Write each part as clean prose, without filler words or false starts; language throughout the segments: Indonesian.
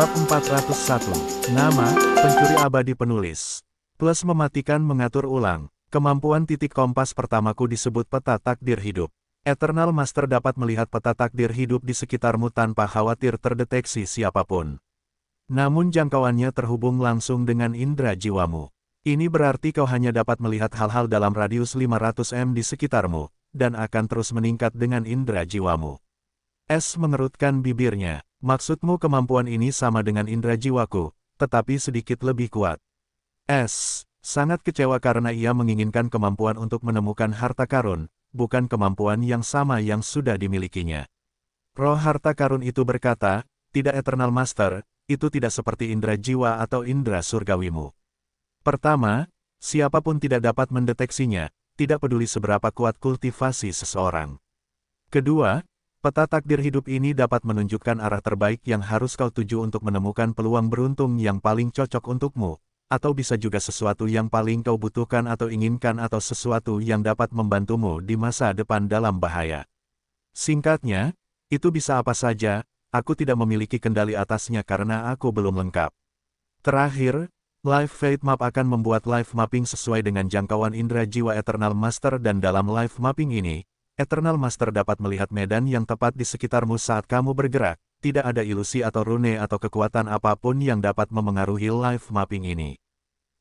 Bab 401. Nama, Pencuri Abadi Penulis. Plus mematikan mengatur ulang. Kemampuan titik kompas pertamaku disebut peta takdir hidup. Eternal Master dapat melihat peta takdir hidup di sekitarmu tanpa khawatir terdeteksi siapapun. Namun jangkauannya terhubung langsung dengan indera jiwamu. Ini berarti kau hanya dapat melihat hal-hal dalam radius 500 m di sekitarmu, dan akan terus meningkat dengan indera jiwamu. S mengerutkan bibirnya. Maksudmu kemampuan ini sama dengan indera jiwaku, tetapi sedikit lebih kuat. S sangat kecewa karena ia menginginkan kemampuan untuk menemukan harta karun, bukan kemampuan yang sama yang sudah dimilikinya. Roh harta karun itu berkata, tidak Eternal Master, itu tidak seperti indera jiwa atau indera surgawimu. Pertama, siapapun tidak dapat mendeteksinya, tidak peduli seberapa kuat kultivasi seseorang. Kedua, peta takdir hidup ini dapat menunjukkan arah terbaik yang harus kau tuju untuk menemukan peluang beruntung yang paling cocok untukmu, atau bisa juga sesuatu yang paling kau butuhkan atau inginkan atau sesuatu yang dapat membantumu di masa depan dalam bahaya. Singkatnya, itu bisa apa saja, aku tidak memiliki kendali atasnya karena aku belum lengkap. Terakhir, Life Fate Map akan membuat life mapping sesuai dengan jangkauan indera jiwa Eternal Master dan dalam life mapping ini, Eternal Master dapat melihat medan yang tepat di sekitarmu saat kamu bergerak, tidak ada ilusi atau rune atau kekuatan apapun yang dapat memengaruhi life mapping ini.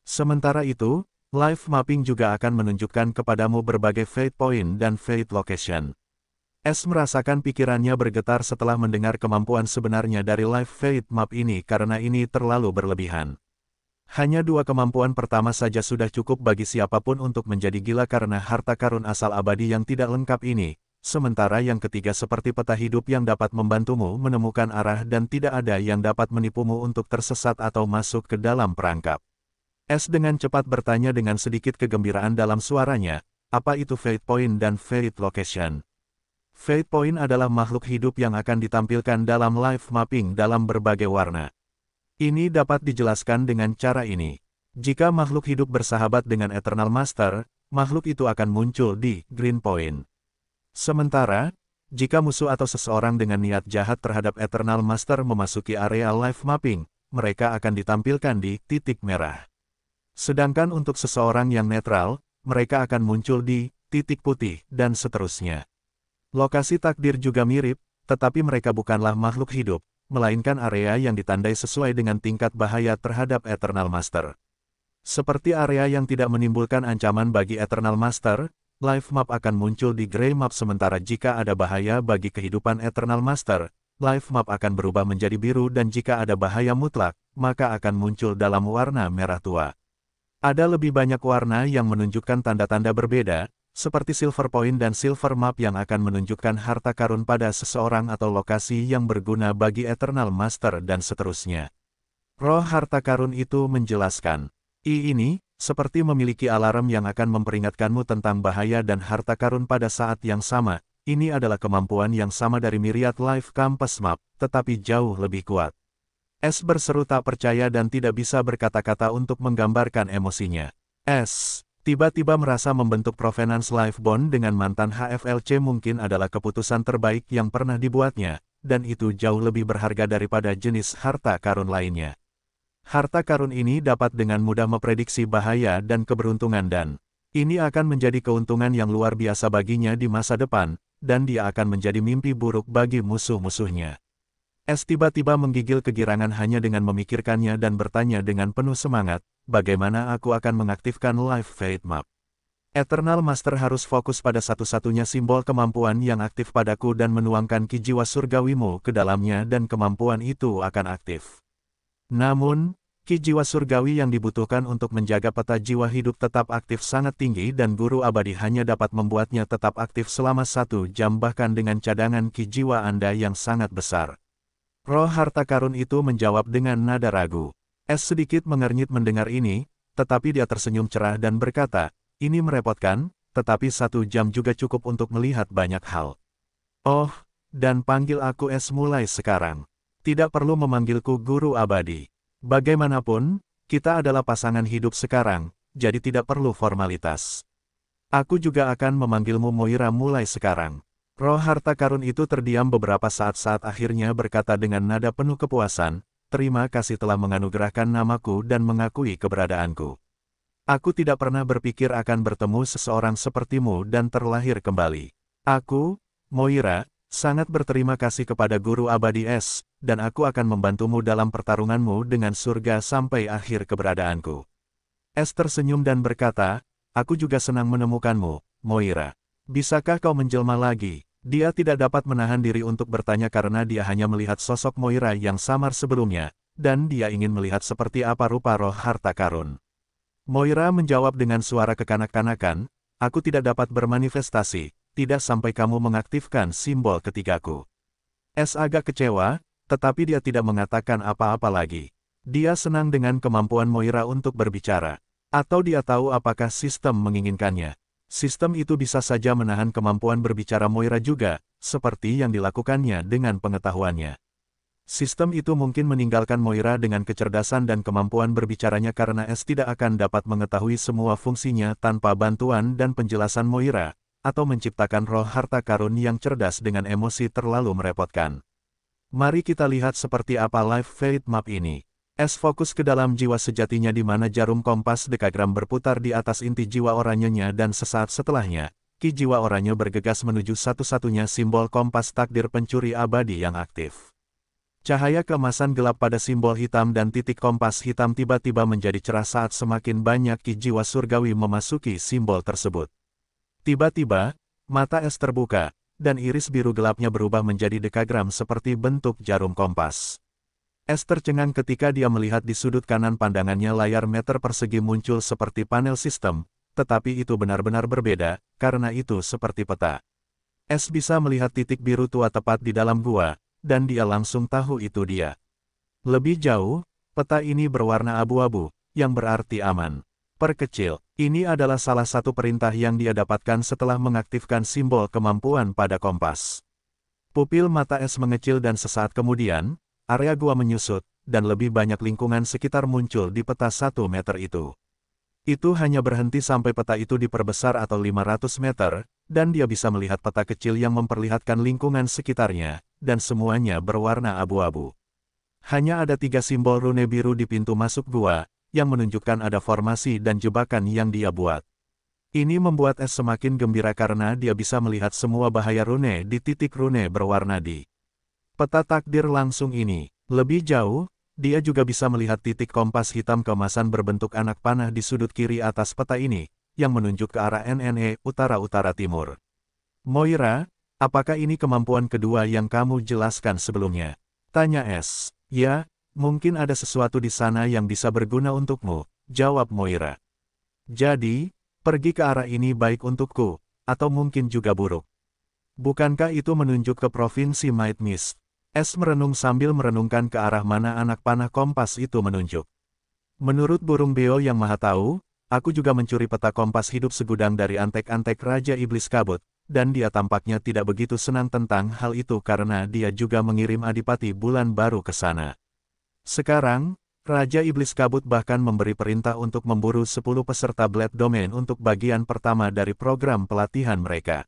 Sementara itu, life mapping juga akan menunjukkan kepadamu berbagai fate point dan fate location. S merasakan pikirannya bergetar setelah mendengar kemampuan sebenarnya dari life fate map ini karena ini terlalu berlebihan. Hanya dua kemampuan pertama saja sudah cukup bagi siapapun untuk menjadi gila karena harta karun asal abadi yang tidak lengkap ini, sementara yang ketiga seperti peta hidup yang dapat membantumu menemukan arah dan tidak ada yang dapat menipumu untuk tersesat atau masuk ke dalam perangkap. S dengan cepat bertanya dengan sedikit kegembiraan dalam suaranya, apa itu Fate Point dan Fate Location? Fate Point adalah makhluk hidup yang akan ditampilkan dalam life mapping dalam berbagai warna. Ini dapat dijelaskan dengan cara ini. Jika makhluk hidup bersahabat dengan Eternal Master, makhluk itu akan muncul di Green Point. Sementara, jika musuh atau seseorang dengan niat jahat terhadap Eternal Master memasuki area life mapping, mereka akan ditampilkan di titik merah. Sedangkan untuk seseorang yang netral, mereka akan muncul di titik putih, dan seterusnya. Lokasi takdir juga mirip, tetapi mereka bukanlah makhluk hidup, melainkan area yang ditandai sesuai dengan tingkat bahaya terhadap Eternal Master. Seperti area yang tidak menimbulkan ancaman bagi Eternal Master, life map akan muncul di Grey Map sementara jika ada bahaya bagi kehidupan Eternal Master, life map akan berubah menjadi biru dan jika ada bahaya mutlak, maka akan muncul dalam warna merah tua. Ada lebih banyak warna yang menunjukkan tanda-tanda berbeda, seperti Silver Point dan Silver Map yang akan menunjukkan harta karun pada seseorang atau lokasi yang berguna bagi Eternal Master dan seterusnya. Roh harta karun itu menjelaskan, ini, seperti memiliki alarm yang akan memperingatkanmu tentang bahaya dan harta karun pada saat yang sama, ini adalah kemampuan yang sama dari Myriad Life Compass Map, tetapi jauh lebih kuat. S berseru tak percaya dan tidak bisa berkata-kata untuk menggambarkan emosinya. S tiba-tiba merasa membentuk Provenance Life Bond dengan mantan HFLC mungkin adalah keputusan terbaik yang pernah dibuatnya, dan itu jauh lebih berharga daripada jenis harta karun lainnya. Harta karun ini dapat dengan mudah memprediksi bahaya dan keberuntungan dan ini akan menjadi keuntungan yang luar biasa baginya di masa depan, dan dia akan menjadi mimpi buruk bagi musuh-musuhnya. S tiba-tiba menggigil kegirangan hanya dengan memikirkannya dan bertanya dengan penuh semangat, bagaimana aku akan mengaktifkan Life Fate Map? Eternal Master harus fokus pada satu-satunya simbol kemampuan yang aktif padaku dan menuangkan ki jiwa surgawimu ke dalamnya dan kemampuan itu akan aktif. Namun, ki jiwa surgawi yang dibutuhkan untuk menjaga peta jiwa hidup tetap aktif sangat tinggi dan guru abadi hanya dapat membuatnya tetap aktif selama 1 jam bahkan dengan cadangan ki jiwa Anda yang sangat besar. Roh harta karun itu menjawab dengan nada ragu. S sedikit mengernyit mendengar ini, tetapi dia tersenyum cerah dan berkata, ini merepotkan, tetapi 1 jam juga cukup untuk melihat banyak hal. Oh, dan panggil aku S mulai sekarang. Tidak perlu memanggilku guru abadi. Bagaimanapun, kita adalah pasangan hidup sekarang, jadi tidak perlu formalitas. Aku juga akan memanggilmu Moira mulai sekarang. Roh harta karun itu terdiam beberapa saat akhirnya berkata dengan nada penuh kepuasan, terima kasih telah menganugerahkan namaku dan mengakui keberadaanku. Aku tidak pernah berpikir akan bertemu seseorang sepertimu dan terlahir kembali. Aku, Moira, sangat berterima kasih kepada Guru Abadi Es, dan aku akan membantumu dalam pertarunganmu dengan surga sampai akhir keberadaanku. Es tersenyum dan berkata, aku juga senang menemukanmu, Moira. Bisakah kau menjelma lagi? Dia tidak dapat menahan diri untuk bertanya karena dia hanya melihat sosok Moira yang samar sebelumnya, dan dia ingin melihat seperti apa rupa roh harta karun. Moira menjawab dengan suara kekanak-kanakan, aku tidak dapat bermanifestasi, tidak sampai kamu mengaktifkan simbol ketigaku. Es agak kecewa, tetapi dia tidak mengatakan apa-apa lagi. Dia senang dengan kemampuan Moira untuk berbicara. Atau dia tahu apakah sistem menginginkannya. Sistem itu bisa saja menahan kemampuan berbicara Moira juga, seperti yang dilakukannya dengan pengetahuannya. Sistem itu mungkin meninggalkan Moira dengan kecerdasan dan kemampuan berbicaranya karena Es tidak akan dapat mengetahui semua fungsinya tanpa bantuan dan penjelasan Moira, atau menciptakan roh harta karun yang cerdas dengan emosi terlalu merepotkan. Mari kita lihat seperti apa Life Fate Map ini. Es fokus ke dalam jiwa sejatinya di mana jarum kompas dekagram berputar di atas inti jiwa oranyenya dan sesaat setelahnya, ki jiwa oranye bergegas menuju satu-satunya simbol kompas takdir pencuri abadi yang aktif. Cahaya keemasan gelap pada simbol hitam dan titik kompas hitam tiba-tiba menjadi cerah saat semakin banyak ki jiwa surgawi memasuki simbol tersebut. Tiba-tiba, mata Es terbuka, dan iris biru gelapnya berubah menjadi dekagram seperti bentuk jarum kompas. Es tercengang ketika dia melihat di sudut kanan pandangannya layar meter persegi muncul seperti panel sistem, tetapi itu benar-benar berbeda, karena itu seperti peta. Es bisa melihat titik biru tua tepat di dalam gua, dan dia langsung tahu itu dia. Lebih jauh, peta ini berwarna abu-abu, yang berarti aman. Perkecil, ini adalah salah satu perintah yang dia dapatkan setelah mengaktifkan simbol kemampuan pada kompas. Pupil mata Es mengecil dan sesaat kemudian, area gua menyusut, dan lebih banyak lingkungan sekitar muncul di peta 1 meter itu. Itu hanya berhenti sampai peta itu diperbesar atau 500 meter, dan dia bisa melihat peta kecil yang memperlihatkan lingkungan sekitarnya, dan semuanya berwarna abu-abu. Hanya ada 3 simbol rune biru di pintu masuk gua, yang menunjukkan ada formasi dan jebakan yang dia buat. Ini membuat Es semakin gembira karena dia bisa melihat semua bahaya rune di titik rune berwarna di peta takdir langsung ini. Lebih jauh, dia juga bisa melihat titik kompas hitam keemasan berbentuk anak panah di sudut kiri atas peta ini, yang menunjuk ke arah NNE Utara-Utara Timur. Moira, apakah ini kemampuan kedua yang kamu jelaskan sebelumnya? Tanya Es. Ya, mungkin ada sesuatu di sana yang bisa berguna untukmu, jawab Moira. Jadi, pergi ke arah ini baik untukku, atau mungkin juga buruk. Bukankah itu menunjuk ke Provinsi Might Mist? Es merenung sambil merenungkan ke arah mana anak panah kompas itu menunjuk. Menurut burung beo yang maha tahu, aku juga mencuri peta kompas hidup segudang dari antek-antek Raja Iblis Kabut, dan dia tampaknya tidak begitu senang tentang hal itu karena dia juga mengirim Adipati Bulan Baru ke sana. Sekarang, Raja Iblis Kabut bahkan memberi perintah untuk memburu 10 peserta Blade Domain untuk bagian pertama dari program pelatihan mereka.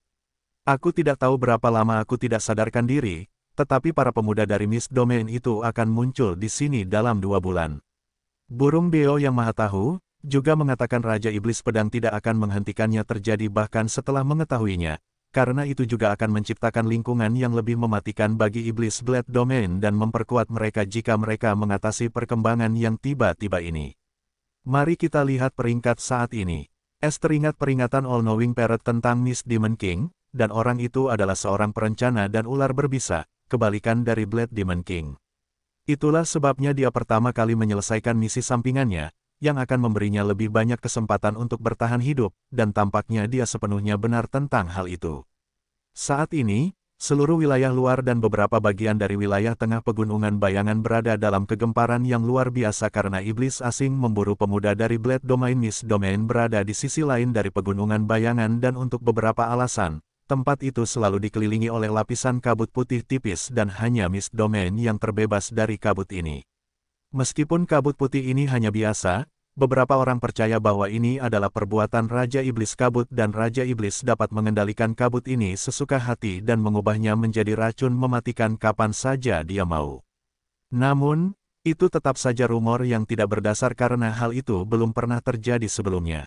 Aku tidak tahu berapa lama aku tidak sadarkan diri, tetapi para pemuda dari Mist Domain itu akan muncul di sini dalam 2 bulan. Burung beo yang maha tahu, juga mengatakan Raja Iblis Pedang tidak akan menghentikannya terjadi bahkan setelah mengetahuinya, karena itu juga akan menciptakan lingkungan yang lebih mematikan bagi Iblis Blade Domain dan memperkuat mereka jika mereka mengatasi perkembangan yang tiba-tiba ini. Mari kita lihat peringkat saat ini. Es teringat peringatan All-Knowing Parrot tentang Mist Demon King, dan orang itu adalah seorang perencana dan ular berbisa, kebalikan dari Blade Demon King. Itulah sebabnya dia pertama kali menyelesaikan misi sampingannya, yang akan memberinya lebih banyak kesempatan untuk bertahan hidup, dan tampaknya dia sepenuhnya benar tentang hal itu. Saat ini, seluruh wilayah luar dan beberapa bagian dari wilayah tengah pegunungan bayangan berada dalam kegemparan yang luar biasa karena iblis asing memburu pemuda dari Blade Domain. Mist Domain berada di sisi lain dari pegunungan bayangan dan untuk beberapa alasan, tempat itu selalu dikelilingi oleh lapisan kabut putih tipis dan hanya Mist Domain yang terbebas dari kabut ini. Meskipun kabut putih ini hanya biasa, beberapa orang percaya bahwa ini adalah perbuatan Raja Iblis Kabut dan Raja Iblis dapat mengendalikan kabut ini sesuka hati dan mengubahnya menjadi racun mematikan kapan saja dia mau. Namun, Itu tetap saja rumor yang tidak berdasar karena hal itu belum pernah terjadi sebelumnya.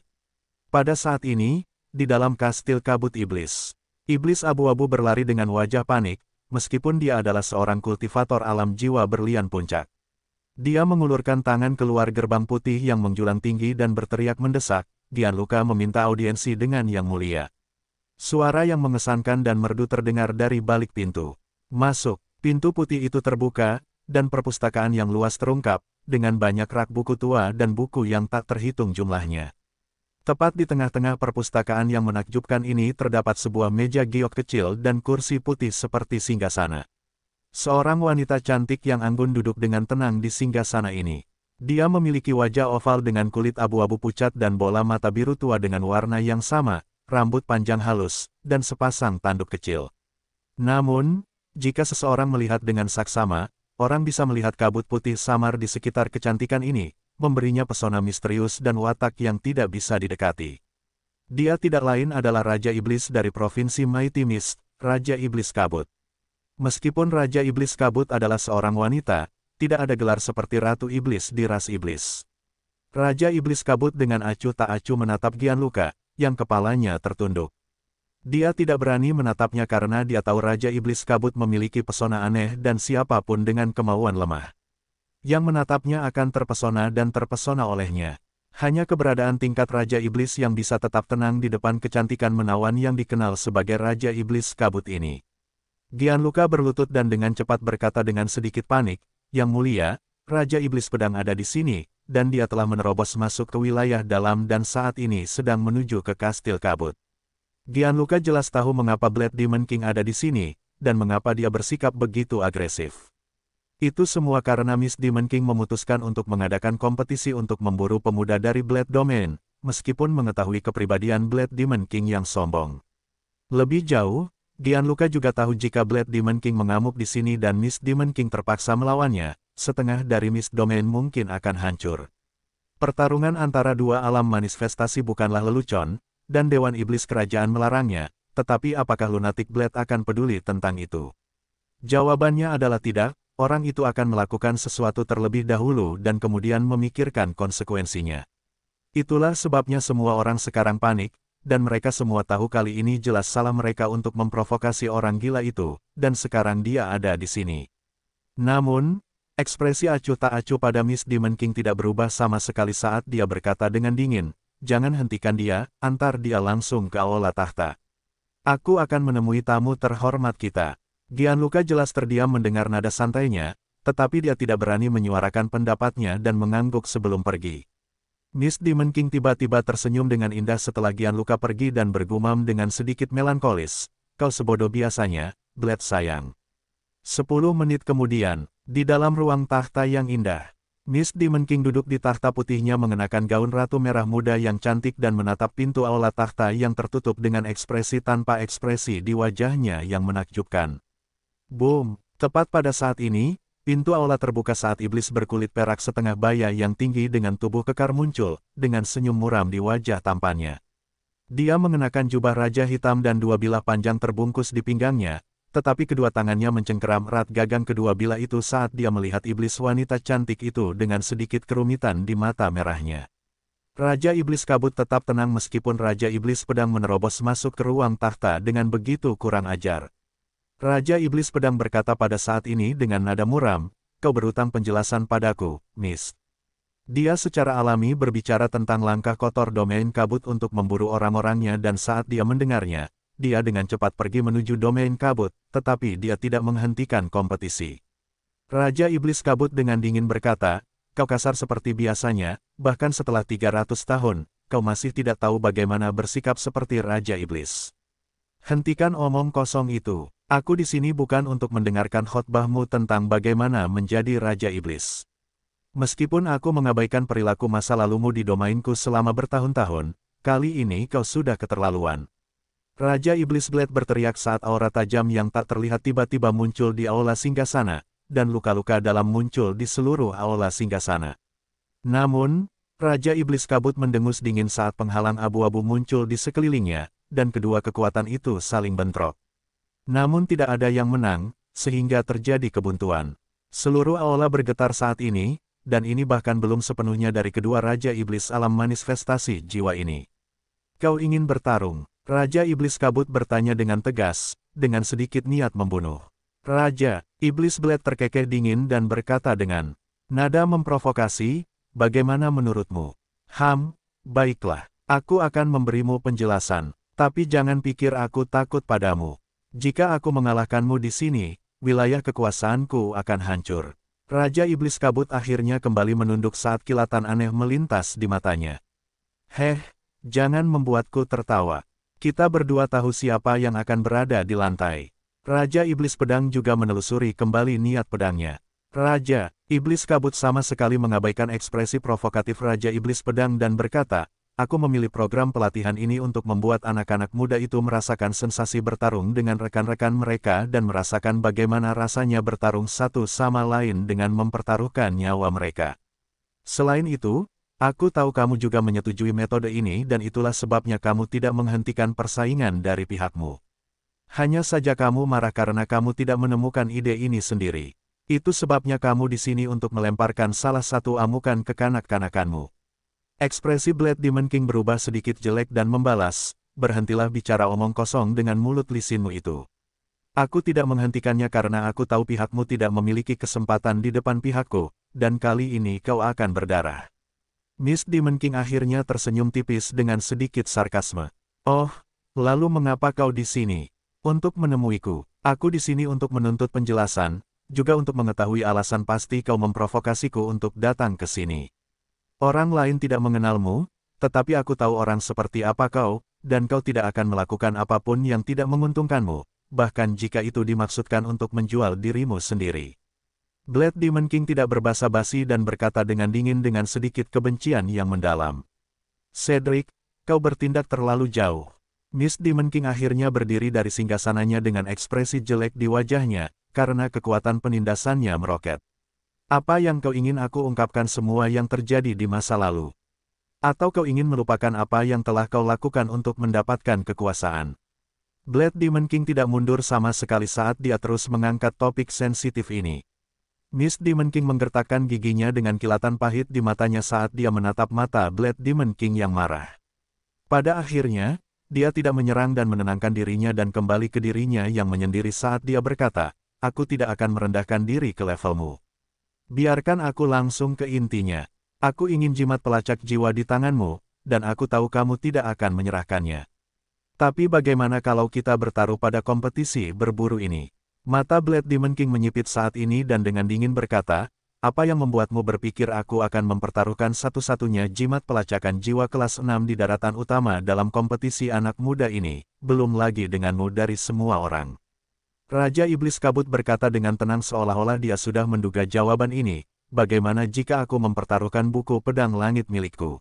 Pada saat ini, di dalam kastil kabut iblis, iblis abu-abu berlari dengan wajah panik, meskipun dia adalah seorang kultivator alam jiwa berlian puncak. Dia mengulurkan tangan keluar gerbang putih yang menjulang tinggi dan berteriak mendesak, Gianluca meminta audiensi dengan Yang Mulia. Suara yang mengesankan dan merdu terdengar dari balik pintu. Masuk, pintu putih itu terbuka, dan perpustakaan yang luas terungkap, dengan banyak rak buku tua dan buku yang tak terhitung jumlahnya. Tepat di tengah-tengah perpustakaan yang menakjubkan ini terdapat sebuah meja giok kecil dan kursi putih seperti singgasana. Seorang wanita cantik yang anggun duduk dengan tenang di singgasana ini. Dia memiliki wajah oval dengan kulit abu-abu pucat dan bola mata biru tua dengan warna yang sama, rambut panjang halus, dan sepasang tanduk kecil. Namun, jika seseorang melihat dengan saksama, orang bisa melihat kabut putih samar di sekitar kecantikan ini, memberinya pesona misterius dan watak yang tidak bisa didekati. Dia tidak lain adalah Raja Iblis dari Provinsi Mighty Mist, Raja Iblis Kabut. Meskipun Raja Iblis Kabut adalah seorang wanita, tidak ada gelar seperti Ratu Iblis di ras Iblis. Raja Iblis Kabut dengan acuh tak acuh menatap Gianluca, yang kepalanya tertunduk. Dia tidak berani menatapnya karena dia tahu Raja Iblis Kabut memiliki pesona aneh dan siapapun dengan kemauan lemah yang menatapnya akan terpesona dan terpesona olehnya. Hanya keberadaan tingkat Raja Iblis yang bisa tetap tenang di depan kecantikan menawan yang dikenal sebagai Raja Iblis Kabut ini. Gianluca berlutut dan dengan cepat berkata dengan sedikit panik, Yang Mulia, Raja Iblis Pedang ada di sini, dan dia telah menerobos masuk ke wilayah dalam dan saat ini sedang menuju ke Kastil Kabut. Gianluca jelas tahu mengapa Blood Demon King ada di sini, dan mengapa dia bersikap begitu agresif. Itu semua karena Miss Demon King memutuskan untuk mengadakan kompetisi untuk memburu pemuda dari Blood Domain, meskipun mengetahui kepribadian Blood Demon King yang sombong. Lebih jauh, Gianluca juga tahu jika Blood Demon King mengamuk di sini dan Miss Demon King terpaksa melawannya, setengah dari Miss Domain mungkin akan hancur. Pertarungan antara dua alam manifestasi bukanlah lelucon, dan Dewan Iblis Kerajaan melarangnya, tetapi apakah Lunatic Blade akan peduli tentang itu? Jawabannya adalah tidak, orang itu akan melakukan sesuatu terlebih dahulu dan kemudian memikirkan konsekuensinya. Itulah sebabnya semua orang sekarang panik, dan mereka semua tahu kali ini jelas salah mereka untuk memprovokasi orang gila itu, dan sekarang dia ada di sini. Namun, ekspresi acuh tak acuh pada Miss Demon King tidak berubah sama sekali saat dia berkata dengan dingin, jangan hentikan dia, antar dia langsung ke aula tahta. Aku akan menemui tamu terhormat kita. Gianluca jelas terdiam mendengar nada santainya, tetapi dia tidak berani menyuarakan pendapatnya dan mengangguk sebelum pergi. Miss Demon King tiba-tiba tersenyum dengan indah setelah Gianluca pergi dan bergumam dengan sedikit melankolis, kau sebodoh biasanya, Blade sayang. 10 menit kemudian, di dalam ruang tahta yang indah, Miss Demon King duduk di tahta putihnya mengenakan gaun ratu merah muda yang cantik dan menatap pintu aula tahta yang tertutup dengan ekspresi tanpa ekspresi di wajahnya yang menakjubkan. Boom! Tepat pada saat ini, pintu aula terbuka saat iblis berkulit perak setengah baya yang tinggi dengan tubuh kekar muncul, dengan senyum muram di wajah tampannya. Dia mengenakan jubah raja hitam dan dua bilah panjang terbungkus di pinggangnya, tetapi kedua tangannya mencengkeram erat gagang kedua bilah itu saat dia melihat iblis wanita cantik itu dengan sedikit kerumitan di mata merahnya. Raja Iblis Kabut tetap tenang meskipun Raja Iblis Pedang menerobos masuk ke ruang tahta dengan begitu kurang ajar. Raja Iblis Pedang berkata pada saat ini dengan nada muram, kau berutang penjelasan padaku, Miss. Dia secara alami berbicara tentang langkah kotor domain kabut untuk memburu orang-orangnya dan saat dia mendengarnya, dia dengan cepat pergi menuju domain kabut, tetapi dia tidak menghentikan kompetisi. Raja Iblis Kabut dengan dingin berkata, kau kasar seperti biasanya, bahkan setelah 300 tahun, kau masih tidak tahu bagaimana bersikap seperti Raja Iblis. Hentikan omong kosong itu, aku di sini bukan untuk mendengarkan khotbahmu tentang bagaimana menjadi Raja Iblis. Meskipun aku mengabaikan perilaku masa lalumu di domainku selama bertahun-tahun, kali ini kau sudah keterlaluan. Raja Iblis Blade berteriak saat aura tajam yang tak terlihat tiba-tiba muncul di aula singgasana, dan luka-luka dalam muncul di seluruh aula singgasana. Namun, Raja Iblis Kabut mendengus dingin saat penghalang abu-abu muncul di sekelilingnya, dan kedua kekuatan itu saling bentrok. Namun tidak ada yang menang, sehingga terjadi kebuntuan. Seluruh aula bergetar saat ini, dan ini bahkan belum sepenuhnya dari kedua Raja Iblis alam manifestasi jiwa ini. Kau ingin bertarung? Raja Iblis Kabut bertanya dengan tegas, dengan sedikit niat membunuh. Raja Iblis Blade terkekeh dingin dan berkata dengan nada memprovokasi, bagaimana menurutmu? Baiklah, aku akan memberimu penjelasan, tapi jangan pikir aku takut padamu. Jika aku mengalahkanmu di sini, wilayah kekuasaanku akan hancur. Raja Iblis Kabut akhirnya kembali menunduk saat kilatan aneh melintas di matanya. Jangan membuatku tertawa. Kita berdua tahu siapa yang akan berada di lantai. Raja Iblis Pedang juga menelusuri kembali niat pedangnya. Raja Iblis Kabut sama sekali mengabaikan ekspresi provokatif Raja Iblis Pedang dan berkata, aku memilih program pelatihan ini untuk membuat anak-anak muda itu merasakan sensasi bertarung dengan rekan-rekan mereka dan merasakan bagaimana rasanya bertarung satu sama lain dengan mempertaruhkan nyawa mereka. Selain itu, aku tahu kamu juga menyetujui metode ini dan itulah sebabnya kamu tidak menghentikan persaingan dari pihakmu. Hanya saja kamu marah karena kamu tidak menemukan ide ini sendiri. Itu sebabnya kamu di sini untuk melemparkan salah satu amukan ke kanak-kanakanmu. Ekspresi Blade Demon King berubah sedikit jelek dan membalas, berhentilah bicara omong kosong dengan mulut lisinmu itu. Aku tidak menghentikannya karena aku tahu pihakmu tidak memiliki kesempatan di depan pihakku, dan kali ini kau akan berdarah. Miss Demon King akhirnya tersenyum tipis dengan sedikit sarkasme. Oh, lalu mengapa kau di sini? Untuk menemuiku. Aku di sini untuk menuntut penjelasan, juga untuk mengetahui alasan pasti kau memprovokasiku untuk datang ke sini. Orang lain tidak mengenalmu, tetapi aku tahu orang seperti apa kau, dan kau tidak akan melakukan apapun yang tidak menguntungkanmu, bahkan jika itu dimaksudkan untuk menjual dirimu sendiri. Blade Demon King tidak berbasa-basi dan berkata dengan dingin dengan sedikit kebencian yang mendalam. Cedric, kau bertindak terlalu jauh. Miss Demon King akhirnya berdiri dari singgasananya dengan ekspresi jelek di wajahnya, karena kekuatan penindasannya meroket. Apa yang kau ingin aku ungkapkan semua yang terjadi di masa lalu? Atau kau ingin melupakan apa yang telah kau lakukan untuk mendapatkan kekuasaan? Blade Demon King tidak mundur sama sekali saat dia terus mengangkat topik sensitif ini. Miss Demon King menggertakkan giginya dengan kilatan pahit di matanya saat dia menatap mata Blade Demon King yang marah. Pada akhirnya, dia tidak menyerang dan menenangkan dirinya dan kembali ke dirinya yang menyendiri saat dia berkata, aku tidak akan merendahkan diri ke levelmu. Biarkan aku langsung ke intinya. Aku ingin jimat pelacak jiwa di tanganmu, dan aku tahu kamu tidak akan menyerahkannya. Tapi bagaimana kalau kita bertaruh pada kompetisi berburu ini? Mata Blade Demon King menyipit saat ini dan dengan dingin berkata, apa yang membuatmu berpikir aku akan mempertaruhkan satu-satunya jimat pelacakan jiwa kelas 6 di daratan utama dalam kompetisi anak muda ini, belum lagi denganmu dari semua orang. Raja Iblis Kabut berkata dengan tenang seolah-olah dia sudah menduga jawaban ini, bagaimana jika aku mempertaruhkan buku pedang langit milikku?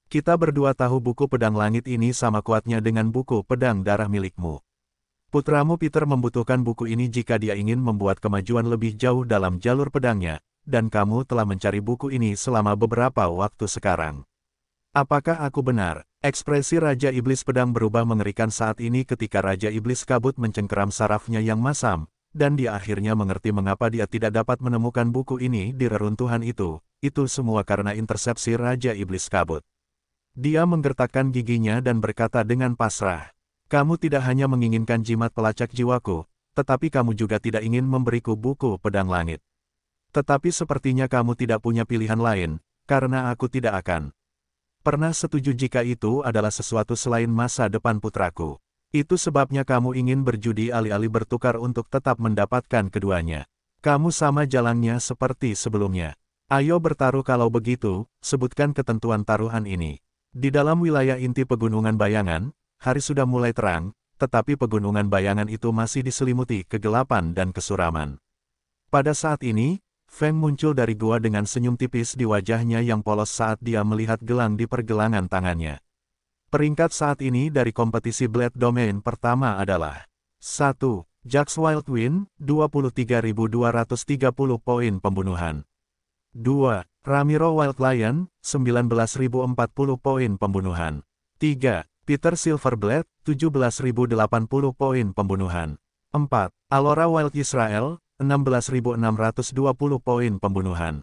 Kita berdua tahu buku pedang langit ini sama kuatnya dengan buku pedang darah milikmu. Putramu Peter membutuhkan buku ini jika dia ingin membuat kemajuan lebih jauh dalam jalur pedangnya, dan kamu telah mencari buku ini selama beberapa waktu sekarang. Apakah aku benar? Ekspresi Raja Iblis Pedang berubah mengerikan saat ini ketika Raja Iblis Kabut mencengkeram sarafnya yang masam, dan dia akhirnya mengerti mengapa dia tidak dapat menemukan buku ini di reruntuhan itu semua karena intersepsi Raja Iblis Kabut. Dia menggertakkan giginya dan berkata dengan pasrah, kamu tidak hanya menginginkan jimat pelacak jiwaku, tetapi kamu juga tidak ingin memberiku buku pedang langit. Tetapi sepertinya kamu tidak punya pilihan lain, karena aku tidak akan pernah setuju jika itu adalah sesuatu selain masa depan putraku. Itu sebabnya kamu ingin berjudi alih-alih bertukar untuk tetap mendapatkan keduanya. Kamu sama jalannya seperti sebelumnya. Ayo bertaruh kalau begitu, sebutkan ketentuan taruhan ini. Di dalam wilayah inti Pegunungan Bayangan, hari sudah mulai terang, tetapi Pegunungan Bayangan itu masih diselimuti kegelapan dan kesuraman. Pada saat ini, Feng muncul dari gua dengan senyum tipis di wajahnya yang polos saat dia melihat gelang di pergelangan tangannya. Peringkat saat ini dari kompetisi Blade Domain pertama adalah 1. Jax Wildwind, 23.230 poin pembunuhan. 2. Ramiro Wild Lion, 19.040 poin pembunuhan. 3. Peter Silverblade, 17.080 poin pembunuhan. 4. Alora Wild Israel, 16.620 poin pembunuhan.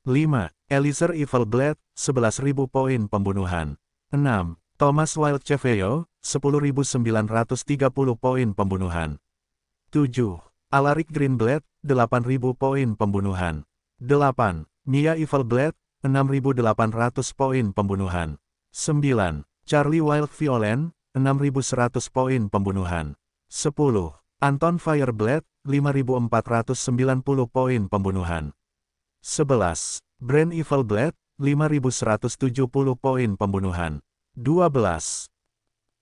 5. Eliezer Evil Blade, 11.000 poin pembunuhan. 6. Thomas Wild Cheveo, 10.930 poin pembunuhan. 7. Alaric Greenblade, 8.000 poin pembunuhan. 8. Mia Evil Blade, 6.800 poin pembunuhan. 9. Charlie Wild Violent, 6.100 poin pembunuhan. 10. Anton Fireblade, 5.490 poin pembunuhan. 11. Brain Evil Blade, 5.170 poin pembunuhan. 12.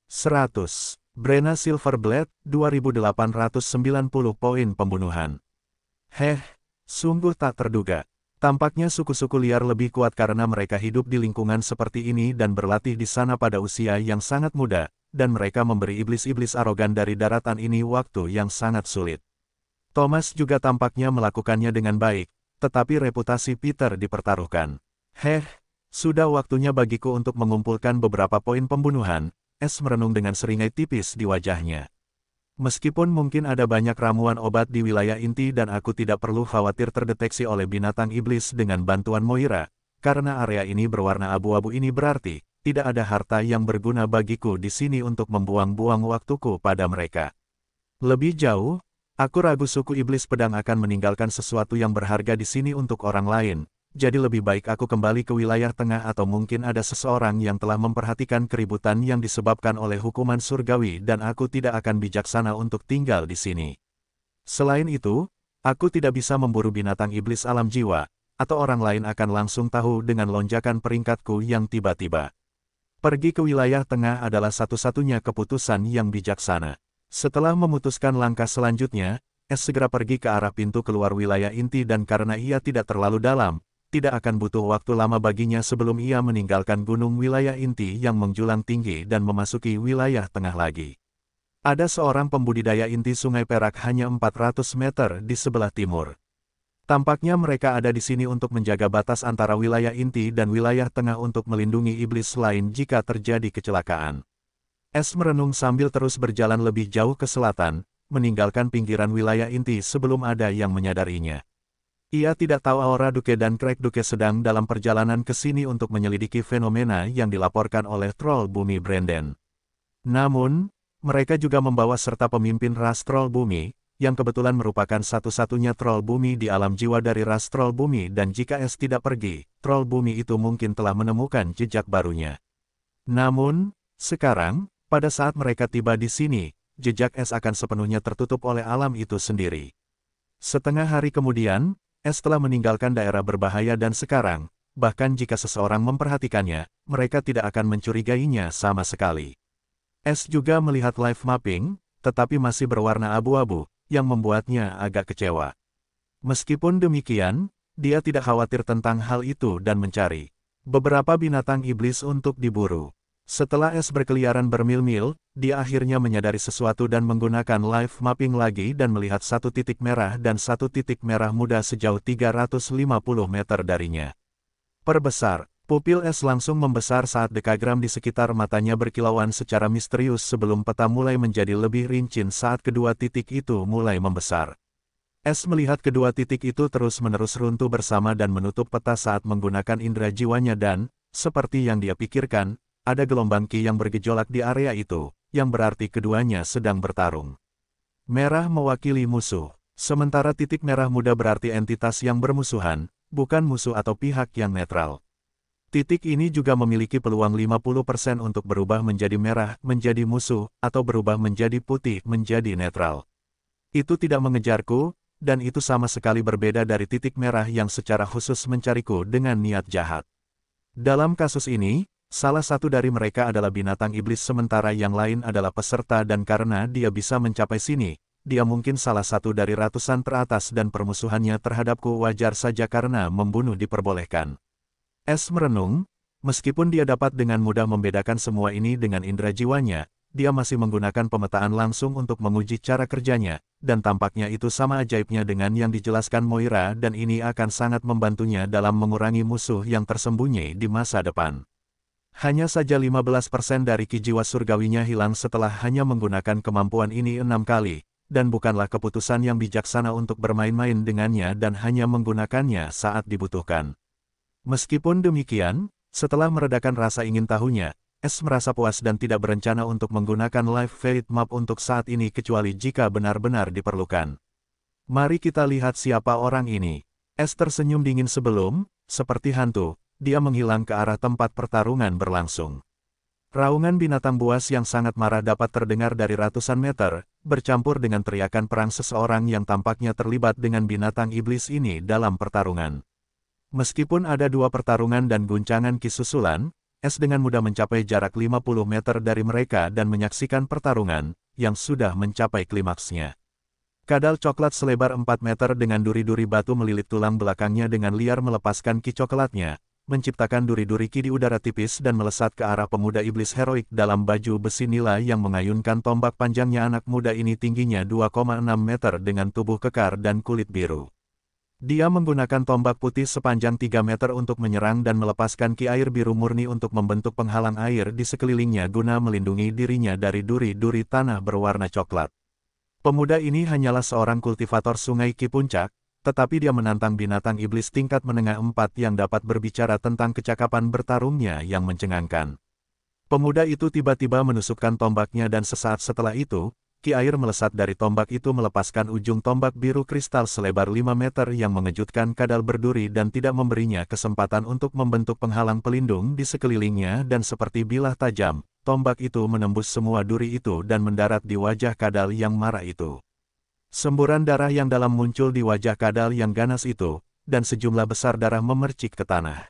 100. Brenna Silverblade, 2.890 poin pembunuhan. Sungguh tak terduga. Tampaknya suku-suku liar lebih kuat karena mereka hidup di lingkungan seperti ini dan berlatih di sana pada usia yang sangat muda, dan mereka memberi iblis-iblis arogan dari daratan ini waktu yang sangat sulit. Thomas juga tampaknya melakukannya dengan baik, tetapi reputasi Peter dipertaruhkan. Sudah waktunya bagiku untuk mengumpulkan beberapa poin pembunuhan, S merenung dengan seringai tipis di wajahnya. Meskipun mungkin ada banyak ramuan obat di wilayah inti dan aku tidak perlu khawatir terdeteksi oleh binatang iblis dengan bantuan Moira, karena area ini berwarna abu-abu ini berarti, tidak ada harta yang berguna bagiku di sini untuk membuang-buang waktuku pada mereka. Lebih jauh, aku ragu suku iblis pedang akan meninggalkan sesuatu yang berharga di sini untuk orang lain. Jadi lebih baik aku kembali ke wilayah tengah atau mungkin ada seseorang yang telah memperhatikan keributan yang disebabkan oleh hukuman surgawi dan aku tidak akan bijaksana untuk tinggal di sini. Selain itu, aku tidak bisa memburu binatang iblis alam jiwa, atau orang lain akan langsung tahu dengan lonjakan peringkatku yang tiba-tiba. Pergi ke wilayah tengah adalah satu-satunya keputusan yang bijaksana. Setelah memutuskan langkah selanjutnya, S segera pergi ke arah pintu keluar wilayah inti dan karena ia tidak terlalu dalam, tidak akan butuh waktu lama baginya sebelum ia meninggalkan gunung wilayah inti yang menjulang tinggi dan memasuki wilayah tengah lagi. Ada seorang pembudidaya inti Sungai Perak hanya 400 meter di sebelah timur. Tampaknya mereka ada di sini untuk menjaga batas antara wilayah inti dan wilayah tengah untuk melindungi iblis lain jika terjadi kecelakaan. S merenung sambil terus berjalan lebih jauh ke selatan, meninggalkan pinggiran wilayah inti sebelum ada yang menyadarinya. Ia tidak tahu Aura Duke dan Craig Duke sedang dalam perjalanan ke sini untuk menyelidiki fenomena yang dilaporkan oleh Troll Bumi Brandon. Namun, mereka juga membawa serta pemimpin ras Troll Bumi, yang kebetulan merupakan satu-satunya Troll Bumi di alam jiwa dari ras Troll Bumi dan jika S tidak pergi, Troll Bumi itu mungkin telah menemukan jejak barunya. Namun, sekarang, pada saat mereka tiba di sini, jejak S akan sepenuhnya tertutup oleh alam itu sendiri. Setengah hari kemudian, S telah meninggalkan daerah berbahaya dan sekarang, bahkan jika seseorang memperhatikannya, mereka tidak akan mencurigainya sama sekali. S juga melihat live mapping, tetapi masih berwarna abu-abu, yang membuatnya agak kecewa. Meskipun demikian, dia tidak khawatir tentang hal itu dan mencari beberapa binatang iblis untuk diburu. Setelah S berkeliaran bermil-mil, dia akhirnya menyadari sesuatu dan menggunakan live mapping lagi dan melihat satu titik merah dan satu titik merah muda sejauh 350 meter darinya. Perbesar, pupil S langsung membesar saat dekagram di sekitar matanya berkilauan secara misterius sebelum peta mulai menjadi lebih rinci saat kedua titik itu mulai membesar. S melihat kedua titik itu terus-menerus runtuh bersama dan menutup peta saat menggunakan indera jiwanya dan, seperti yang dia pikirkan, ada gelombang Ki yang bergejolak di area itu, yang berarti keduanya sedang bertarung. Merah mewakili musuh, sementara titik merah muda berarti entitas yang bermusuhan, bukan musuh atau pihak yang netral. Titik ini juga memiliki peluang 50% untuk berubah menjadi merah, menjadi musuh, atau berubah menjadi putih, menjadi netral. Itu tidak mengejarku, dan itu sama sekali berbeda dari titik merah yang secara khusus mencariku dengan niat jahat. Dalam kasus ini, salah satu dari mereka adalah binatang iblis sementara yang lain adalah peserta dan karena dia bisa mencapai sini, dia mungkin salah satu dari ratusan teratas dan permusuhannya terhadapku wajar saja karena membunuh diperbolehkan. S merenung, meskipun dia dapat dengan mudah membedakan semua ini dengan indera jiwanya, dia masih menggunakan pemetaan langsung untuk menguji cara kerjanya, dan tampaknya itu sama ajaibnya dengan yang dijelaskan Moira dan ini akan sangat membantunya dalam mengurangi musuh yang tersembunyi di masa depan. Hanya saja 15% dari ki jiwa surgawinya hilang setelah hanya menggunakan kemampuan ini 6 kali, dan bukanlah keputusan yang bijaksana untuk bermain-main dengannya dan hanya menggunakannya saat dibutuhkan. Meskipun demikian, setelah meredakan rasa ingin tahunya, Es merasa puas dan tidak berencana untuk menggunakan Live Fate Map untuk saat ini kecuali jika benar-benar diperlukan. Mari kita lihat siapa orang ini. Es tersenyum dingin sebelum, seperti hantu, dia menghilang ke arah tempat pertarungan berlangsung. Raungan binatang buas yang sangat marah dapat terdengar dari ratusan meter, bercampur dengan teriakan perang seseorang yang tampaknya terlibat dengan binatang iblis ini dalam pertarungan. Meskipun ada dua pertarungan dan guncangan ki susulan, Es dengan mudah mencapai jarak 50 meter dari mereka dan menyaksikan pertarungan, yang sudah mencapai klimaksnya. Kadal coklat selebar 4 meter dengan duri-duri batu melilit tulang belakangnya dengan liar melepaskan ki coklatnya, menciptakan duri-duri ki di udara tipis dan melesat ke arah pemuda iblis heroik dalam baju besi nila yang mengayunkan tombak panjangnya. Anak muda ini tingginya 2,6 meter dengan tubuh kekar dan kulit biru. Dia menggunakan tombak putih sepanjang 3 meter untuk menyerang dan melepaskan ki air biru murni untuk membentuk penghalang air di sekelilingnya guna melindungi dirinya dari duri-duri tanah berwarna coklat. Pemuda ini hanyalah seorang kultivator sungai ki puncak, tetapi dia menantang binatang iblis tingkat menengah 4 yang dapat berbicara tentang kecakapan bertarungnya yang mencengangkan. Pemuda itu tiba-tiba menusukkan tombaknya dan sesaat setelah itu, ki air melesat dari tombak itu melepaskan ujung tombak biru kristal selebar 5 meter yang mengejutkan Kadal berduri dan tidak memberinya kesempatan untuk membentuk penghalang pelindung di sekelilingnya dan seperti bilah tajam, tombak itu menembus semua duri itu dan mendarat di wajah Kadal yang marah itu. Semburan darah yang dalam muncul di wajah Kadal yang ganas itu, dan sejumlah besar darah memercik ke tanah.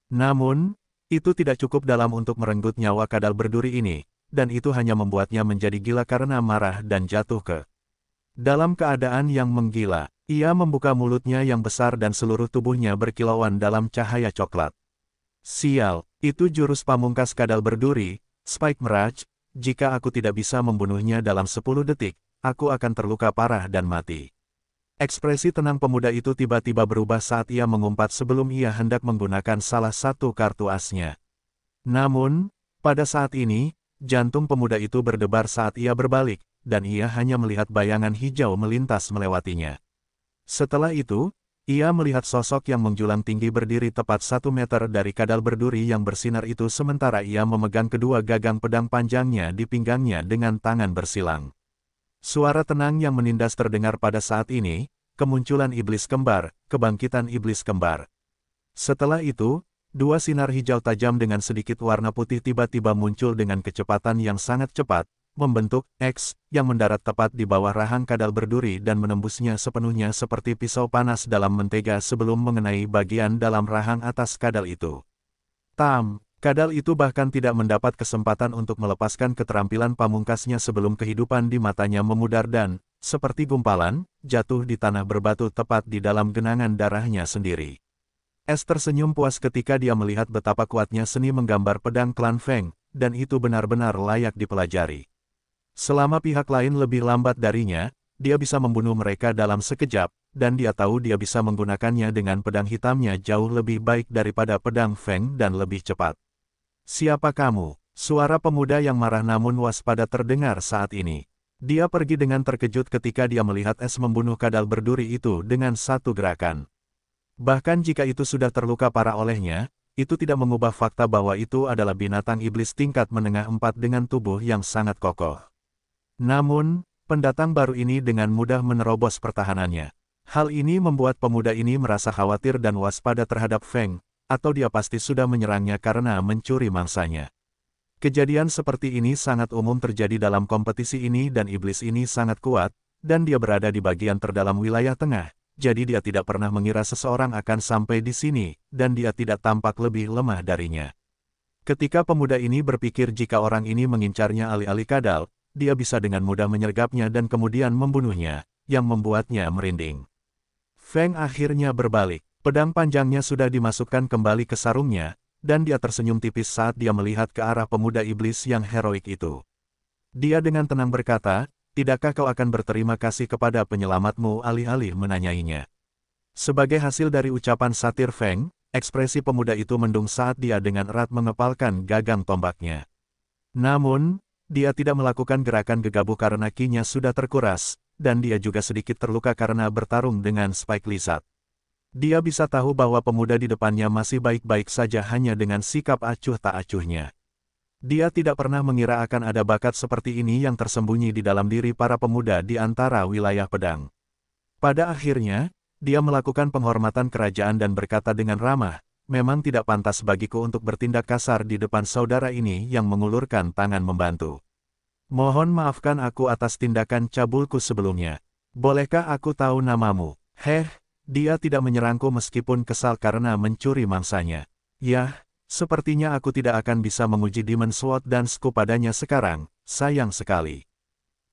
Namun, itu tidak cukup dalam untuk merenggut nyawa Kadal berduri ini, dan itu hanya membuatnya menjadi gila karena marah dan jatuh ke dalam keadaan yang menggila. Ia membuka mulutnya yang besar dan seluruh tubuhnya berkilauan dalam cahaya coklat. Sial, itu jurus pamungkas Kadal berduri, Spike Mirage. Jika aku tidak bisa membunuhnya dalam 10 detik, aku akan terluka parah dan mati. Ekspresi tenang pemuda itu tiba-tiba berubah saat ia mengumpat sebelum ia hendak menggunakan salah satu kartu asnya. Namun, pada saat ini, jantung pemuda itu berdebar saat ia berbalik, dan ia hanya melihat bayangan hijau melintas melewatinya. Setelah itu, ia melihat sosok yang menjulang tinggi berdiri tepat 1 meter dari Kadal berduri yang bersinar itu sementara ia memegang kedua gagang pedang panjangnya di pinggangnya dengan tangan bersilang. Suara tenang yang menindas terdengar pada saat ini, kemunculan iblis kembar, kebangkitan iblis kembar. Setelah itu, dua sinar hijau tajam dengan sedikit warna putih tiba-tiba muncul dengan kecepatan yang sangat cepat, membentuk X, yang mendarat tepat di bawah rahang Kadal berduri dan menembusnya sepenuhnya seperti pisau panas dalam mentega sebelum mengenai bagian dalam rahang atas Kadal itu. Kadal itu bahkan tidak mendapat kesempatan untuk melepaskan keterampilan pamungkasnya sebelum kehidupan di matanya memudar dan, seperti gumpalan, jatuh di tanah berbatu tepat di dalam genangan darahnya sendiri. Es tersenyum puas ketika dia melihat betapa kuatnya seni menggambar pedang klan Feng, dan itu benar-benar layak dipelajari. Selama pihak lain lebih lambat darinya, dia bisa membunuh mereka dalam sekejap, dan dia tahu dia bisa menggunakannya dengan pedang hitamnya jauh lebih baik daripada pedang Feng dan lebih cepat. Siapa kamu? Suara pemuda yang marah namun waspada terdengar saat ini. Dia pergi dengan terkejut ketika dia melihat Es membunuh Kadal berduri itu dengan satu gerakan. Bahkan jika itu sudah terluka parah olehnya, itu tidak mengubah fakta bahwa itu adalah binatang iblis tingkat menengah 4 dengan tubuh yang sangat kokoh. Namun, pendatang baru ini dengan mudah menerobos pertahanannya. Hal ini membuat pemuda ini merasa khawatir dan waspada terhadap Feng, atau dia pasti sudah menyerangnya karena mencuri mangsanya. Kejadian seperti ini sangat umum terjadi dalam kompetisi ini dan iblis ini sangat kuat, dan dia berada di bagian terdalam wilayah tengah. Jadi dia tidak pernah mengira seseorang akan sampai di sini, dan dia tidak tampak lebih lemah darinya. Ketika pemuda ini berpikir jika orang ini mengincarnya alih-alih Kadal, dia bisa dengan mudah menyergapnya dan kemudian membunuhnya, yang membuatnya merinding. Feng akhirnya berbalik, pedang panjangnya sudah dimasukkan kembali ke sarungnya, dan dia tersenyum tipis saat dia melihat ke arah pemuda iblis yang heroik itu. Dia dengan tenang berkata, "Tidakkah kau akan berterima kasih kepada penyelamatmu?" alih-alih menanyainya. Sebagai hasil dari ucapan satir Feng, ekspresi pemuda itu mendung saat dia dengan erat mengepalkan gagang tombaknya. Namun, dia tidak melakukan gerakan gegabah karena ki-nya sudah terkuras, dan dia juga sedikit terluka karena bertarung dengan Spike Lizard. Dia bisa tahu bahwa pemuda di depannya masih baik-baik saja hanya dengan sikap acuh tak acuhnya. Dia tidak pernah mengira akan ada bakat seperti ini yang tersembunyi di dalam diri para pemuda di antara wilayah pedang. Pada akhirnya, dia melakukan penghormatan kerajaan dan berkata dengan ramah, "Memang tidak pantas bagiku untuk bertindak kasar di depan saudara ini yang mengulurkan tangan membantu. Mohon maafkan aku atas tindakan cabulku sebelumnya. Bolehkah aku tahu namamu?" Dia tidak menyerangku meskipun kesal karena mencuri mangsanya. Yah, sepertinya aku tidak akan bisa menguji Demon Sword Dance-ku padanya sekarang, sayang sekali.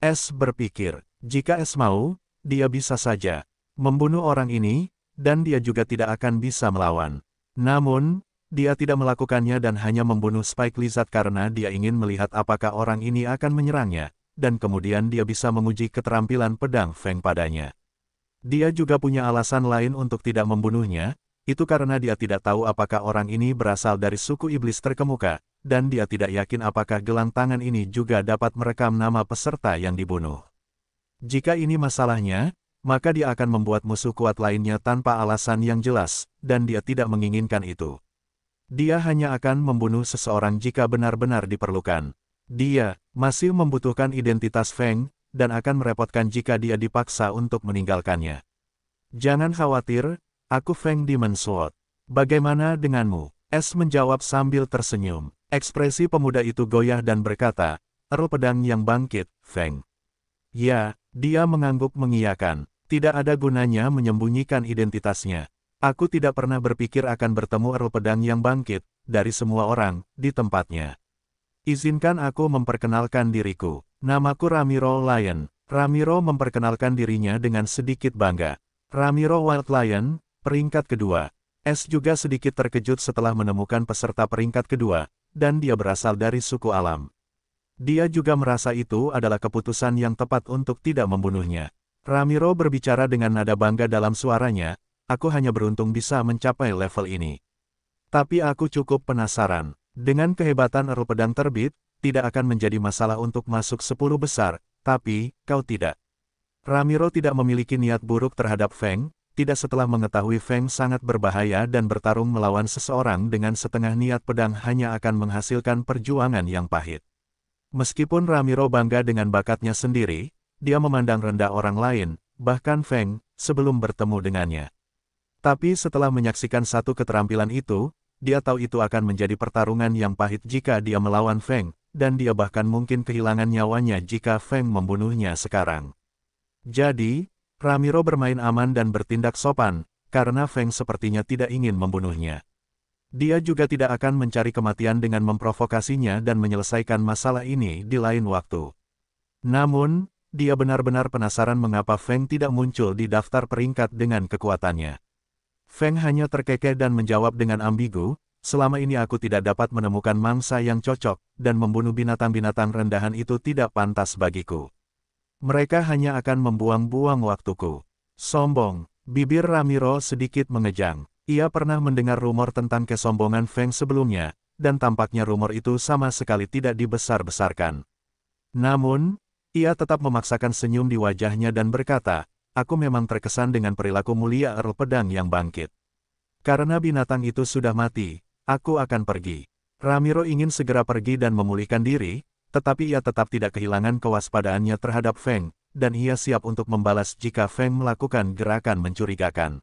S berpikir, jika S mau, dia bisa saja membunuh orang ini, dan dia juga tidak akan bisa melawan. Namun, dia tidak melakukannya dan hanya membunuh Spike Lizard karena dia ingin melihat apakah orang ini akan menyerangnya, dan kemudian dia bisa menguji keterampilan pedang Feng padanya. Dia juga punya alasan lain untuk tidak membunuhnya, itu karena dia tidak tahu apakah orang ini berasal dari suku iblis terkemuka, dan dia tidak yakin apakah gelang tangan ini juga dapat merekam nama peserta yang dibunuh. Jika ini masalahnya, maka dia akan membuat musuh kuat lainnya tanpa alasan yang jelas, dan dia tidak menginginkan itu. Dia hanya akan membunuh seseorang jika benar-benar diperlukan. Dia masih membutuhkan identitas Feng, dan akan merepotkan jika dia dipaksa untuk meninggalkannya. Jangan khawatir, aku Feng Demon Sword. Bagaimana denganmu? S menjawab sambil tersenyum. Ekspresi pemuda itu goyah dan berkata, "Earl Pedang yang bangkit, Feng." Ya, dia mengangguk mengiyakan. Tidak ada gunanya menyembunyikan identitasnya. Aku tidak pernah berpikir akan bertemu Earl Pedang yang bangkit, dari semua orang, di tempatnya. Izinkan aku memperkenalkan diriku. Namaku Ramiro Lion. Ramiro memperkenalkan dirinya dengan sedikit bangga. Ramiro Wild Lion, peringkat kedua. S juga sedikit terkejut setelah menemukan peserta peringkat kedua, dan dia berasal dari suku alam. Dia juga merasa itu adalah keputusan yang tepat untuk tidak membunuhnya. Ramiro berbicara dengan nada bangga dalam suaranya, "Aku hanya beruntung bisa mencapai level ini. Tapi aku cukup penasaran. Dengan kehebatan Earl Pedang terbit, tidak akan menjadi masalah untuk masuk 10 besar, tapi, kau tidak." Ramiro tidak memiliki niat buruk terhadap Feng, tidak setelah mengetahui Feng sangat berbahaya dan bertarung melawan seseorang dengan setengah niat pedang hanya akan menghasilkan perjuangan yang pahit. Meskipun Ramiro bangga dengan bakatnya sendiri, dia memandang rendah orang lain, bahkan Feng, sebelum bertemu dengannya. Tapi setelah menyaksikan satu keterampilan itu, dia tahu itu akan menjadi pertarungan yang pahit jika dia melawan Feng, dan dia bahkan mungkin kehilangan nyawanya jika Feng membunuhnya sekarang. Jadi, Ramiro bermain aman dan bertindak sopan, karena Feng sepertinya tidak ingin membunuhnya. Dia juga tidak akan mencari kematian dengan memprovokasinya dan menyelesaikan masalah ini di lain waktu. Namun, dia benar-benar penasaran mengapa Feng tidak muncul di daftar peringkat dengan kekuatannya. Feng hanya terkekeh dan menjawab dengan ambigu, "Selama ini aku tidak dapat menemukan mangsa yang cocok, dan membunuh binatang-binatang rendahan itu tidak pantas bagiku. Mereka hanya akan membuang-buang waktuku." Sombong. Bibir Ramiro sedikit mengejang. Ia pernah mendengar rumor tentang kesombongan Feng sebelumnya, dan tampaknya rumor itu sama sekali tidak dibesar-besarkan. Namun, ia tetap memaksakan senyum di wajahnya dan berkata, "Aku memang terkesan dengan perilaku mulia Earl Pedang yang bangkit. Karena binatang itu sudah mati, aku akan pergi." Ramiro ingin segera pergi dan memulihkan diri, tetapi ia tetap tidak kehilangan kewaspadaannya terhadap Feng, dan ia siap untuk membalas jika Feng melakukan gerakan mencurigakan.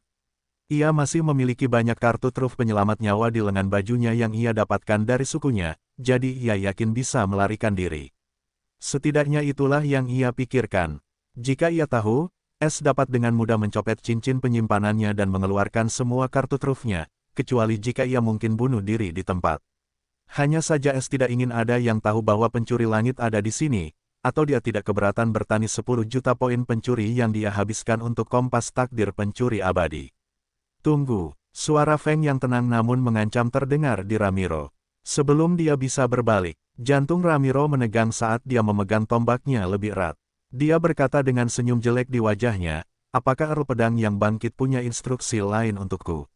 Ia masih memiliki banyak kartu truf penyelamat nyawa di lengan bajunya yang ia dapatkan dari sukunya, jadi ia yakin bisa melarikan diri. Setidaknya itulah yang ia pikirkan. Jika ia tahu, S dapat dengan mudah mencopet cincin penyimpanannya dan mengeluarkan semua kartu trufnya, kecuali jika ia mungkin bunuh diri di tempat. Hanya saja S tidak ingin ada yang tahu bahwa pencuri langit ada di sini, atau dia tidak keberatan bertani 10 juta poin pencuri yang dia habiskan untuk kompas takdir pencuri abadi. Tunggu, suara Feng yang tenang namun mengancam terdengar di Ramiro. Sebelum dia bisa berbalik, jantung Ramiro menegang saat dia memegang tombaknya lebih erat. Dia berkata dengan senyum jelek di wajahnya, "Apakah Earl Pedang yang bangkit punya instruksi lain untukku?"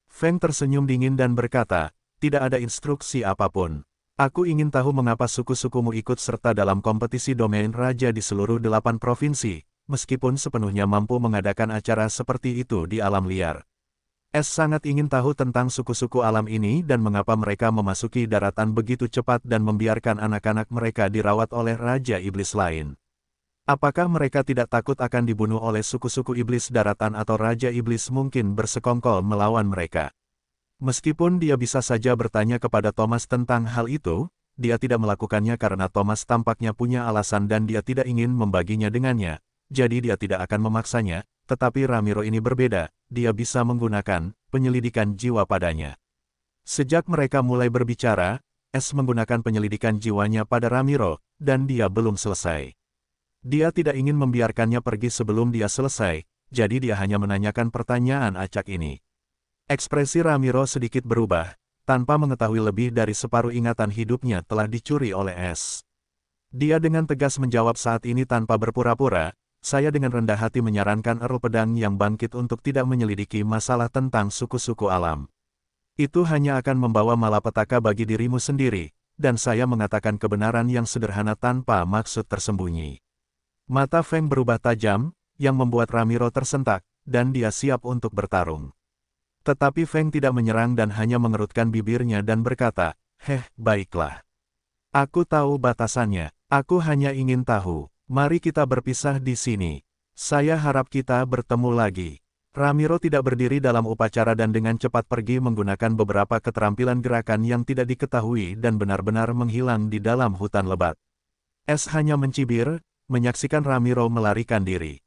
Feng tersenyum dingin dan berkata, "Tidak ada instruksi apapun. Aku ingin tahu mengapa suku-sukumu ikut serta dalam kompetisi domain raja di seluruh 8 provinsi, meskipun sepenuhnya mampu mengadakan acara seperti itu di alam liar. S sangat ingin tahu tentang suku-suku alam ini dan mengapa mereka memasuki daratan begitu cepat dan membiarkan anak-anak mereka dirawat oleh Raja Iblis lain. Apakah mereka tidak takut akan dibunuh oleh suku-suku iblis daratan atau Raja Iblis mungkin bersekongkol melawan mereka? Meskipun dia bisa saja bertanya kepada Thomas tentang hal itu, dia tidak melakukannya karena Thomas tampaknya punya alasan dan dia tidak ingin membaginya dengannya, jadi dia tidak akan memaksanya. Tetapi Ramiro ini berbeda, dia bisa menggunakan penyelidikan jiwa padanya. Sejak mereka mulai berbicara, S menggunakan penyelidikan jiwanya pada Ramiro, dan dia belum selesai. Dia tidak ingin membiarkannya pergi sebelum dia selesai, jadi dia hanya menanyakan pertanyaan acak ini. Ekspresi Ramiro sedikit berubah, tanpa mengetahui lebih dari separuh ingatan hidupnya telah dicuri oleh S. Dia dengan tegas menjawab saat ini tanpa berpura-pura, saya dengan rendah hati menyarankan Earl Pedang yang bangkit untuk tidak menyelidiki masalah tentang suku-suku alam. Itu hanya akan membawa malapetaka bagi dirimu sendiri, dan saya mengatakan kebenaran yang sederhana tanpa maksud tersembunyi. Mata Feng berubah tajam, yang membuat Ramiro tersentak, dan dia siap untuk bertarung. Tetapi Feng tidak menyerang dan hanya mengerutkan bibirnya dan berkata, baiklah. Aku tahu batasannya, aku hanya ingin tahu. Mari kita berpisah di sini. Saya harap kita bertemu lagi. Ramiro tidak berdiri dalam upacara dan dengan cepat pergi menggunakan beberapa keterampilan gerakan yang tidak diketahui dan benar-benar menghilang di dalam hutan lebat. S hanya mencibir, menyaksikan Ramiro melarikan diri.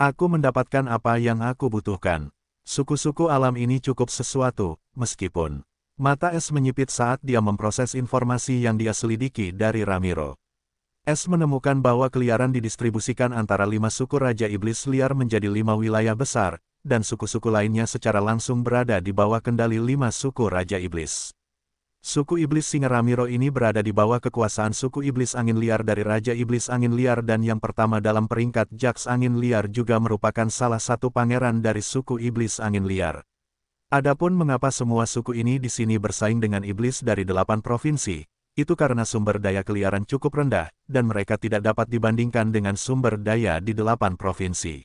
Aku mendapatkan apa yang aku butuhkan. Suku-suku alam ini cukup sesuatu, meskipun. Mata S menyipit saat dia memproses informasi yang dia selidiki dari Ramiro. S menemukan bahwa keliaran didistribusikan antara 5 suku Raja Iblis liar menjadi 5 wilayah besar, dan suku-suku lainnya secara langsung berada di bawah kendali 5 suku Raja Iblis. Suku Iblis Singa Ramiro ini berada di bawah kekuasaan suku Iblis Angin Liar dari Raja Iblis Angin Liar dan yang pertama dalam peringkat Jaks Angin Liar juga merupakan salah satu pangeran dari suku Iblis Angin Liar. Adapun mengapa semua suku ini di sini bersaing dengan Iblis dari 8 provinsi, itu karena sumber daya keliaran cukup rendah, dan mereka tidak dapat dibandingkan dengan sumber daya di 8 provinsi.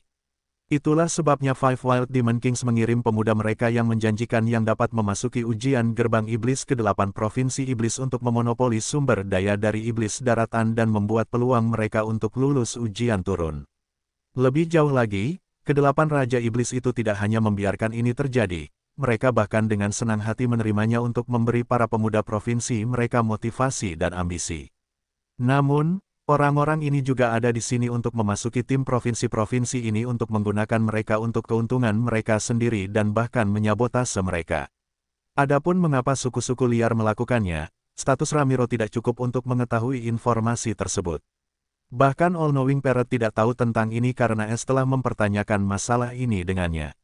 Itulah sebabnya Five Wild Demon Kings mengirim pemuda mereka yang menjanjikan yang dapat memasuki ujian gerbang iblis ke 8 provinsi iblis untuk memonopoli sumber daya dari iblis daratan dan membuat peluang mereka untuk lulus ujian turun. Lebih jauh lagi, ke-8 Raja Iblis itu tidak hanya membiarkan ini terjadi, mereka bahkan dengan senang hati menerimanya untuk memberi para pemuda provinsi mereka motivasi dan ambisi. Namun, orang-orang ini juga ada di sini untuk memasuki tim provinsi-provinsi ini untuk menggunakan mereka untuk keuntungan mereka sendiri dan bahkan menyabotase mereka. Adapun mengapa suku-suku liar melakukannya, status Ramiro tidak cukup untuk mengetahui informasi tersebut. Bahkan All-Knowing Parrot tidak tahu tentang ini karena S telah mempertanyakan masalah ini dengannya.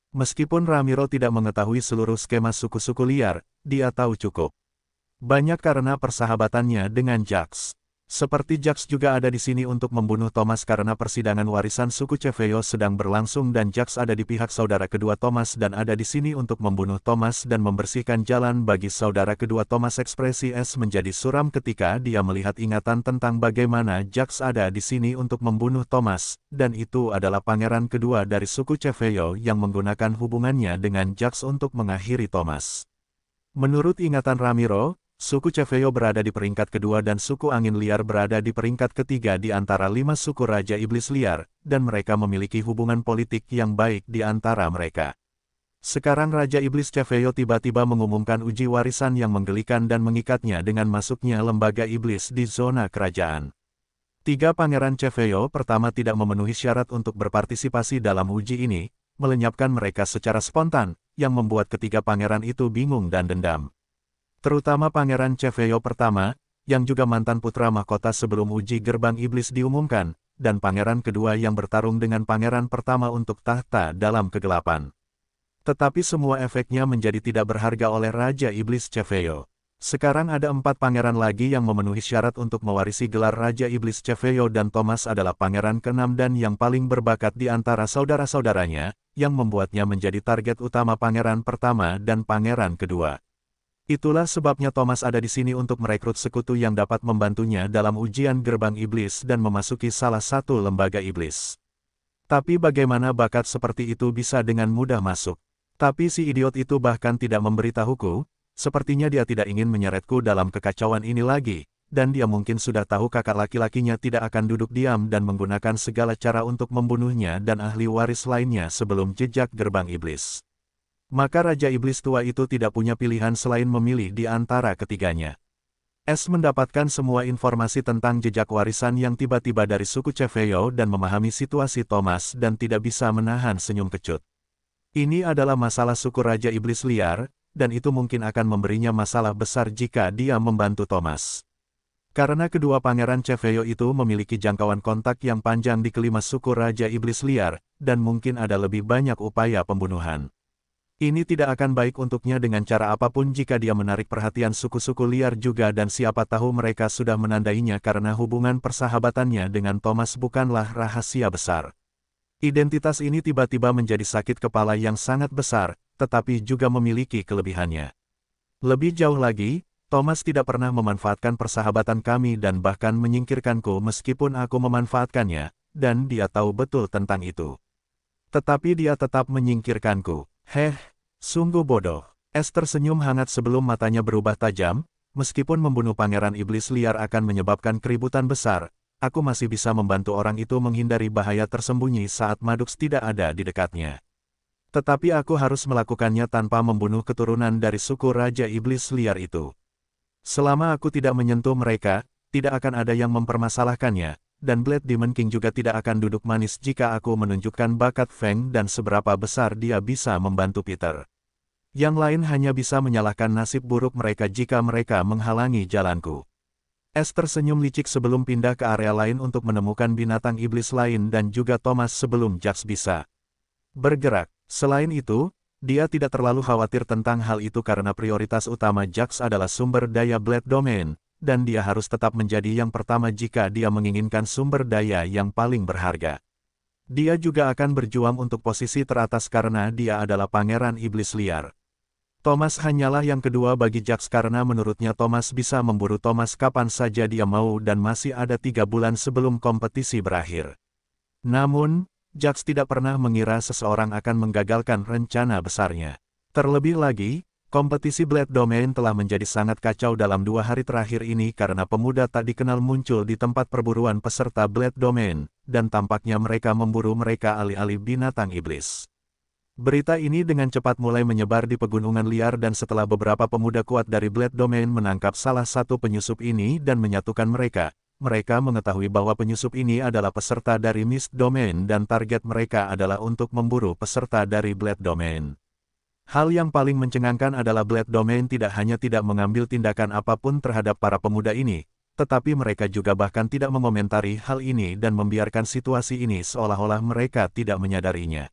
Meskipun Ramiro tidak mengetahui seluruh skema suku-suku liar, dia tahu cukup banyak karena persahabatannya dengan Jax. Seperti Jax juga ada di sini untuk membunuh Thomas karena persidangan warisan suku Ceveo sedang berlangsung dan Jax ada di pihak saudara kedua Thomas dan ada di sini untuk membunuh Thomas dan membersihkan jalan bagi saudara kedua Thomas. Ekspresi S menjadi suram ketika dia melihat ingatan tentang bagaimana Jax ada di sini untuk membunuh Thomas, dan itu adalah pangeran kedua dari suku Ceveo yang menggunakan hubungannya dengan Jax untuk mengakhiri Thomas. Menurut ingatan Ramiro, suku Ceveo berada di peringkat kedua dan suku Angin Liar berada di peringkat ketiga di antara 5 suku Raja Iblis Liar, dan mereka memiliki hubungan politik yang baik di antara mereka. Sekarang Raja Iblis Ceveo tiba-tiba mengumumkan uji warisan yang menggelikan dan mengikatnya dengan masuknya lembaga iblis di zona kerajaan. 3 pangeran Ceveo pertama tidak memenuhi syarat untuk berpartisipasi dalam uji ini, melenyapkan mereka secara spontan, yang membuat ketiga pangeran itu bingung dan dendam. Terutama Pangeran Ceveo pertama, yang juga mantan putra mahkota sebelum uji gerbang iblis diumumkan, dan pangeran kedua yang bertarung dengan pangeran pertama untuk tahta dalam kegelapan. Tetapi semua efeknya menjadi tidak berharga oleh Raja Iblis Ceveo. Sekarang ada 4 pangeran lagi yang memenuhi syarat untuk mewarisi gelar Raja Iblis Ceveo dan Thomas adalah pangeran ke-6 dan yang paling berbakat di antara saudara-saudaranya, yang membuatnya menjadi target utama pangeran pertama dan pangeran kedua. Itulah sebabnya Thomas ada di sini untuk merekrut sekutu yang dapat membantunya dalam ujian gerbang iblis dan memasuki salah satu lembaga iblis. Tapi bagaimana bakat seperti itu bisa dengan mudah masuk? Tapi si idiot itu bahkan tidak memberitahuku, sepertinya dia tidak ingin menyeretku dalam kekacauan ini lagi, dan dia mungkin sudah tahu kakak laki-lakinya tidak akan duduk diam dan menggunakan segala cara untuk membunuhnya dan ahli waris lainnya sebelum jejak gerbang iblis. Maka Raja Iblis tua itu tidak punya pilihan selain memilih di antara ketiganya. S mendapatkan semua informasi tentang jejak warisan yang tiba-tiba dari suku Cefeo dan memahami situasi Thomas dan tidak bisa menahan senyum kecut. Ini adalah masalah suku Raja Iblis liar, dan itu mungkin akan memberinya masalah besar jika dia membantu Thomas. Karena kedua pangeran Cefeo itu memiliki jangkauan kontak yang panjang di kelima suku Raja Iblis liar, dan mungkin ada lebih banyak upaya pembunuhan. Ini tidak akan baik untuknya dengan cara apapun jika dia menarik perhatian suku-suku liar juga dan siapa tahu mereka sudah menandainya karena hubungan persahabatannya dengan Thomas bukanlah rahasia besar. Identitas ini tiba-tiba menjadi sakit kepala yang sangat besar, tetapi juga memiliki kelebihannya. Lebih jauh lagi, Thomas tidak pernah memanfaatkan persahabatan kami dan bahkan menyingkirkanku meskipun aku memanfaatkannya, dan dia tahu betul tentang itu. Tetapi dia tetap menyingkirkanku. Sungguh bodoh. Esther senyum hangat sebelum matanya berubah tajam, meskipun membunuh pangeran iblis liar akan menyebabkan keributan besar, aku masih bisa membantu orang itu menghindari bahaya tersembunyi saat Maddox tidak ada di dekatnya. Tetapi aku harus melakukannya tanpa membunuh keturunan dari suku Raja Iblis liar itu. Selama aku tidak menyentuh mereka, tidak akan ada yang mempermasalahkannya, dan Blade Demon King juga tidak akan duduk manis jika aku menunjukkan bakat Feng dan seberapa besar dia bisa membantu Peter. Yang lain hanya bisa menyalahkan nasib buruk mereka jika mereka menghalangi jalanku. Esther senyum licik sebelum pindah ke area lain untuk menemukan binatang iblis lain dan juga Thomas sebelum Jax bisa bergerak. Selain itu, dia tidak terlalu khawatir tentang hal itu karena prioritas utama Jax adalah sumber daya Blade Domain, dan dia harus tetap menjadi yang pertama jika dia menginginkan sumber daya yang paling berharga. Dia juga akan berjuang untuk posisi teratas karena dia adalah pangeran iblis liar. Thomas hanyalah yang kedua bagi Jax karena menurutnya Thomas bisa memburu Thomas kapan saja dia mau dan masih ada 3 bulan sebelum kompetisi berakhir. Namun, Jax tidak pernah mengira seseorang akan menggagalkan rencana besarnya. Terlebih lagi, kompetisi Blade Domain telah menjadi sangat kacau dalam 2 hari terakhir ini karena pemuda tak dikenal muncul di tempat perburuan peserta Blade Domain, dan tampaknya mereka memburu mereka alih-alih binatang iblis. Berita ini dengan cepat mulai menyebar di pegunungan liar dan setelah beberapa pemuda kuat dari Blade Domain menangkap salah satu penyusup ini dan menyatukan mereka, mereka mengetahui bahwa penyusup ini adalah peserta dari Mist Domain dan target mereka adalah untuk memburu peserta dari Blade Domain. Hal yang paling mencengangkan adalah Blade Domain tidak hanya tidak mengambil tindakan apapun terhadap para pemuda ini, tetapi mereka juga bahkan tidak mengomentari hal ini dan membiarkan situasi ini seolah-olah mereka tidak menyadarinya.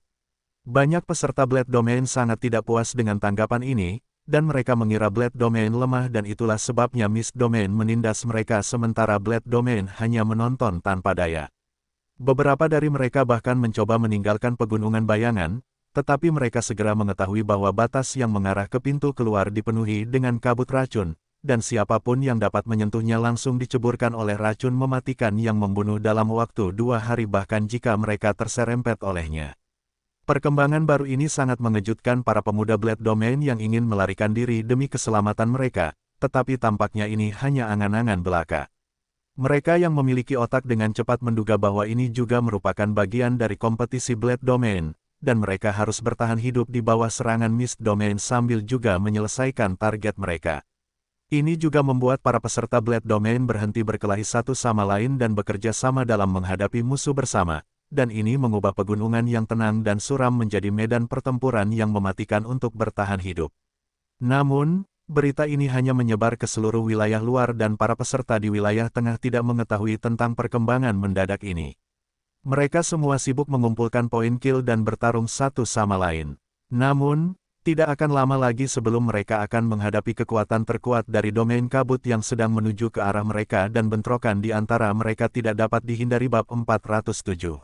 Banyak peserta Blade Domain sangat tidak puas dengan tanggapan ini, dan mereka mengira Blade Domain lemah dan itulah sebabnya Mist Domain menindas mereka sementara Blade Domain hanya menonton tanpa daya. Beberapa dari mereka bahkan mencoba meninggalkan pegunungan bayangan, tetapi mereka segera mengetahui bahwa batas yang mengarah ke pintu keluar dipenuhi dengan kabut racun, dan siapapun yang dapat menyentuhnya langsung diceburkan oleh racun mematikan yang membunuh dalam waktu 2 hari bahkan jika mereka terserempet olehnya. Perkembangan baru ini sangat mengejutkan para pemuda Blade Domain yang ingin melarikan diri demi keselamatan mereka, tetapi tampaknya ini hanya angan-angan belaka. Mereka yang memiliki otak dengan cepat menduga bahwa ini juga merupakan bagian dari kompetisi Blade Domain, dan mereka harus bertahan hidup di bawah serangan Mist Domain sambil juga menyelesaikan target mereka. Ini juga membuat para peserta Blade Domain berhenti berkelahi satu sama lain dan bekerja sama dalam menghadapi musuh bersama, dan ini mengubah pegunungan yang tenang dan suram menjadi medan pertempuran yang mematikan untuk bertahan hidup. Namun, berita ini hanya menyebar ke seluruh wilayah luar dan para peserta di wilayah tengah tidak mengetahui tentang perkembangan mendadak ini. Mereka semua sibuk mengumpulkan poin kill dan bertarung satu sama lain. Namun, tidak akan lama lagi sebelum mereka akan menghadapi kekuatan terkuat dari domain kabut yang sedang menuju ke arah mereka dan bentrokan di antara mereka tidak dapat dihindari. Bab 407.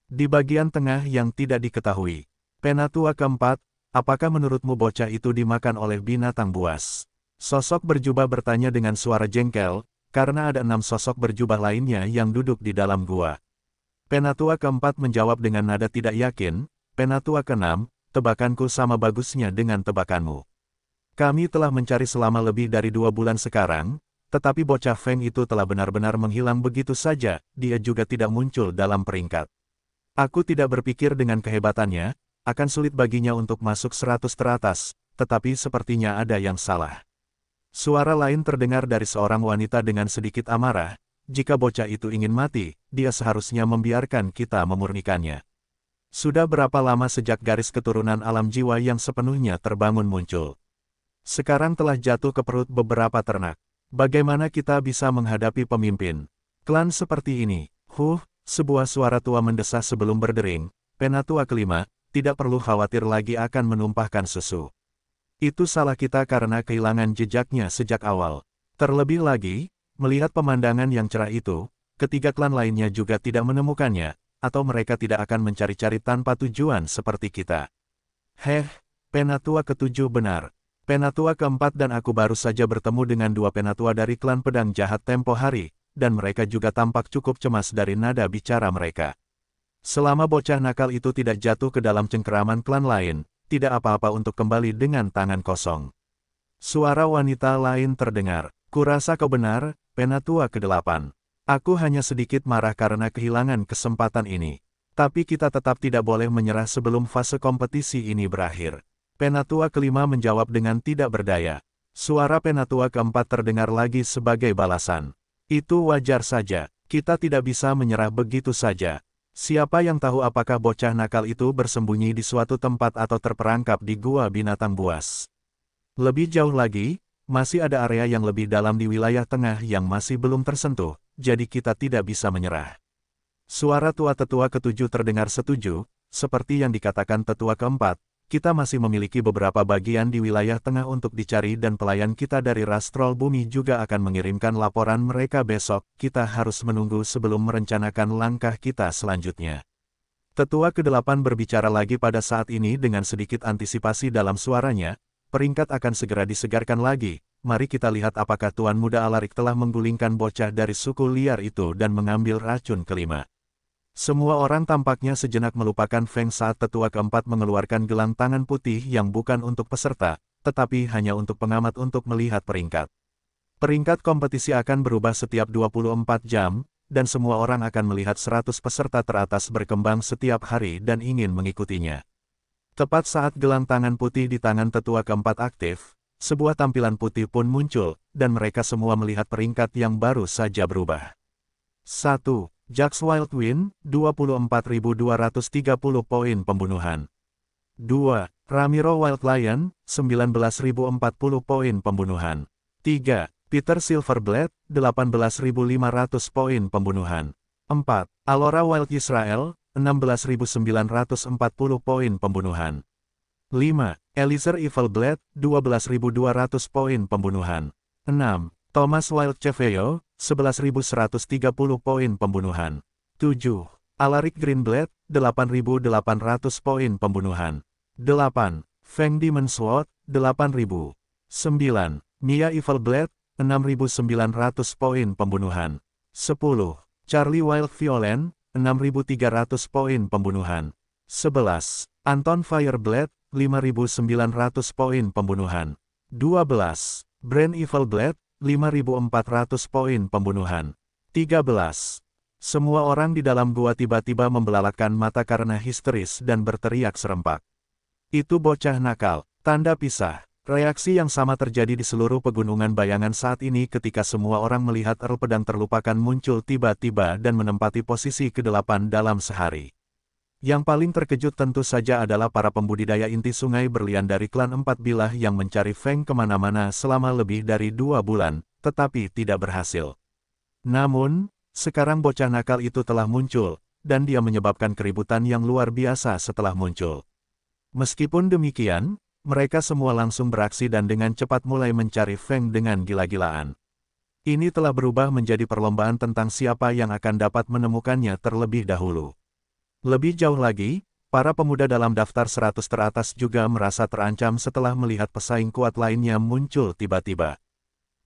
Di bagian tengah yang tidak diketahui. Penatua keempat, apakah menurutmu bocah itu dimakan oleh binatang buas? Sosok berjubah bertanya dengan suara jengkel, karena ada 6 sosok berjubah lainnya yang duduk di dalam gua. Penatua keempat menjawab dengan nada tidak yakin, Penatua keenam, tebakanku sama bagusnya dengan tebakanmu. Kami telah mencari selama lebih dari 2 bulan sekarang, tetapi bocah Feng itu telah benar-benar menghilang begitu saja, dia juga tidak muncul dalam peringkat. Aku tidak berpikir dengan kehebatannya, akan sulit baginya untuk masuk 100 teratas, tetapi sepertinya ada yang salah. Suara lain terdengar dari seorang wanita dengan sedikit amarah, jika bocah itu ingin mati, dia seharusnya membiarkan kita memurnikannya. Sudah berapa lama sejak garis keturunan alam jiwa yang sepenuhnya terbangun muncul? Sekarang telah jatuh ke perut beberapa ternak. Bagaimana kita bisa menghadapi pemimpin klan seperti ini? Sebuah suara tua mendesah sebelum berdering, Penatua kelima, tidak perlu khawatir lagi akan menumpahkan susu. Itu salah kita karena kehilangan jejaknya sejak awal. Terlebih lagi, melihat pemandangan yang cerah itu, ketiga klan lainnya juga tidak menemukannya, atau mereka tidak akan mencari-cari tanpa tujuan seperti kita. Penatua ketujuh benar. Penatua keempat dan aku baru saja bertemu dengan 2 penatua dari klan pedang jahat tempo hari, dan mereka juga tampak cukup cemas dari nada bicara mereka. Selama bocah nakal itu tidak jatuh ke dalam cengkeraman klan lain, tidak apa-apa untuk kembali dengan tangan kosong. Suara wanita lain terdengar. Kurasa kau benar, Penatua ke-8. Aku hanya sedikit marah karena kehilangan kesempatan ini. Tapi kita tetap tidak boleh menyerah sebelum fase kompetisi ini berakhir. Penatua kelima menjawab dengan tidak berdaya. Suara Penatua keempat terdengar lagi sebagai balasan. Itu wajar saja, kita tidak bisa menyerah begitu saja. Siapa yang tahu apakah bocah nakal itu bersembunyi di suatu tempat atau terperangkap di gua binatang buas. Lebih jauh lagi, masih ada area yang lebih dalam di wilayah tengah yang masih belum tersentuh, jadi kita tidak bisa menyerah. Suara tua tetua ketujuh terdengar setuju, seperti yang dikatakan tetua keempat, kita masih memiliki beberapa bagian di wilayah tengah untuk dicari dan pelayan kita dari ras troll bumi juga akan mengirimkan laporan mereka besok, kita harus menunggu sebelum merencanakan langkah kita selanjutnya. Tetua ke-8 berbicara lagi pada saat ini dengan sedikit antisipasi dalam suaranya, peringkat akan segera disegarkan lagi, mari kita lihat apakah Tuan Muda Alarik telah menggulingkan bocah dari suku liar itu dan mengambil racun kelima. Semua orang tampaknya sejenak melupakan Feng saat tetua keempat mengeluarkan gelang tangan putih yang bukan untuk peserta, tetapi hanya untuk pengamat untuk melihat peringkat. Peringkat kompetisi akan berubah setiap 24 jam, dan semua orang akan melihat 100 peserta teratas berkembang setiap hari dan ingin mengikutinya. Tepat saat gelang tangan putih di tangan tetua keempat aktif, sebuah tampilan putih pun muncul, dan mereka semua melihat peringkat yang baru saja berubah. 1. Jax Wild Win, 24.230 poin pembunuhan. 2. Ramiro Wild Lion, 19.040 poin pembunuhan. 3. Peter Silverblade, 18.500 poin pembunuhan. 4. Alora Wild Israel, 16.940 poin pembunuhan. 5. Eliezer Evilblade, 12.200 poin pembunuhan. 6. Thomas Wild Cheveo, 11.130 poin pembunuhan. 7. Alaric Greenblade, 8.800 poin pembunuhan. 8. Feng Demon Sword, 8.000. 9. Mia Evilblade, 6.900 poin pembunuhan. 10. Charlie Wild Violent, 6.300 poin pembunuhan. 11. Anton Fireblade, 5.900 poin pembunuhan. 12. Brain Evilblade, 5.400 poin pembunuhan. 13. Semua orang di dalam gua tiba-tiba membelalakan mata karena histeris dan berteriak serempak. Itu bocah nakal, tanda pisah. Reaksi yang sama terjadi di seluruh pegunungan bayangan saat ini ketika semua orang melihat Earl Pedang terlupakan muncul tiba-tiba dan menempati posisi ke-8 dalam sehari. Yang paling terkejut tentu saja adalah para pembudidaya inti sungai berlian dari klan Empat Bilah yang mencari Feng kemana-mana selama lebih dari 2 bulan, tetapi tidak berhasil. Namun, sekarang bocah nakal itu telah muncul, dan dia menyebabkan keributan yang luar biasa setelah muncul. Meskipun demikian, mereka semua langsung beraksi dan dengan cepat mulai mencari Feng dengan gila-gilaan. Ini telah berubah menjadi perlombaan tentang siapa yang akan dapat menemukannya terlebih dahulu. Lebih jauh lagi, Para pemuda dalam daftar 100 teratas juga merasa terancam setelah melihat pesaing kuat lainnya muncul tiba-tiba.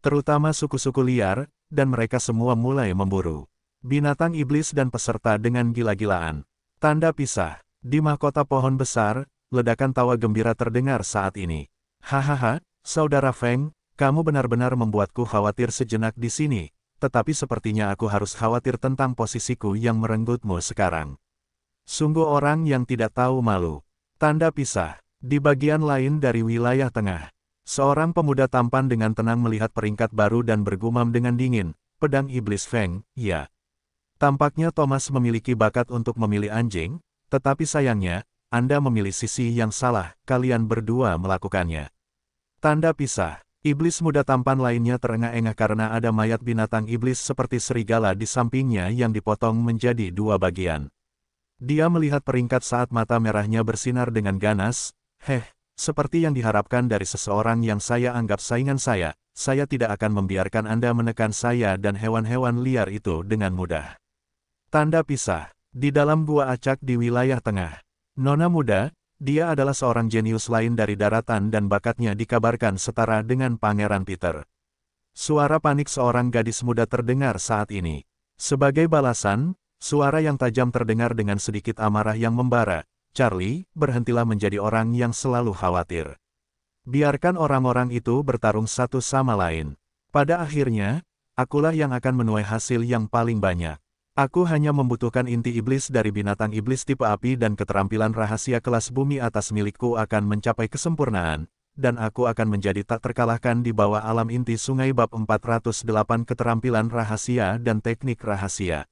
Terutama suku-suku liar, dan mereka semua mulai memburu binatang iblis dan peserta dengan gila-gilaan. Tanda pisah. Di mahkota pohon besar, ledakan tawa gembira terdengar saat ini. Hahaha, Saudara Feng, kamu benar-benar membuatku khawatir sejenak di sini, tetapi sepertinya aku harus khawatir tentang posisiku yang merenggutmu sekarang. Sungguh orang yang tidak tahu malu. Tanda pisah. Di bagian lain dari wilayah tengah, seorang pemuda tampan dengan tenang melihat peringkat baru dan bergumam dengan dingin, pedang iblis Feng, ya. Tampaknya Thomas memiliki bakat untuk memilih anjing, tetapi sayangnya, Anda memilih sisi yang salah, kalian berdua melakukannya. Tanda pisah. Iblis muda tampan lainnya terengah-engah karena ada mayat binatang iblis seperti serigala di sampingnya yang dipotong menjadi dua bagian. Dia melihat peringkat saat mata merahnya bersinar dengan ganas. Seperti yang diharapkan dari seseorang yang saya anggap saingan saya tidak akan membiarkan Anda menekan saya dan hewan-hewan liar itu dengan mudah. Tanda pisah. Di dalam gua acak di wilayah tengah, nona muda, dia adalah seorang jenius lain dari daratan dan bakatnya dikabarkan setara dengan Pangeran Peter. Suara panik seorang gadis muda terdengar saat ini. Sebagai balasan, suara yang tajam terdengar dengan sedikit amarah yang membara. Charlie, berhentilah menjadi orang yang selalu khawatir. Biarkan orang-orang itu bertarung satu sama lain. Pada akhirnya, akulah yang akan menuai hasil yang paling banyak. Aku hanya membutuhkan inti iblis dari binatang iblis tipe api dan keterampilan rahasia kelas bumi atas milikku akan mencapai kesempurnaan, dan aku akan menjadi tak terkalahkan di bawah alam inti sungai bab 408 keterampilan rahasia dan teknik rahasia.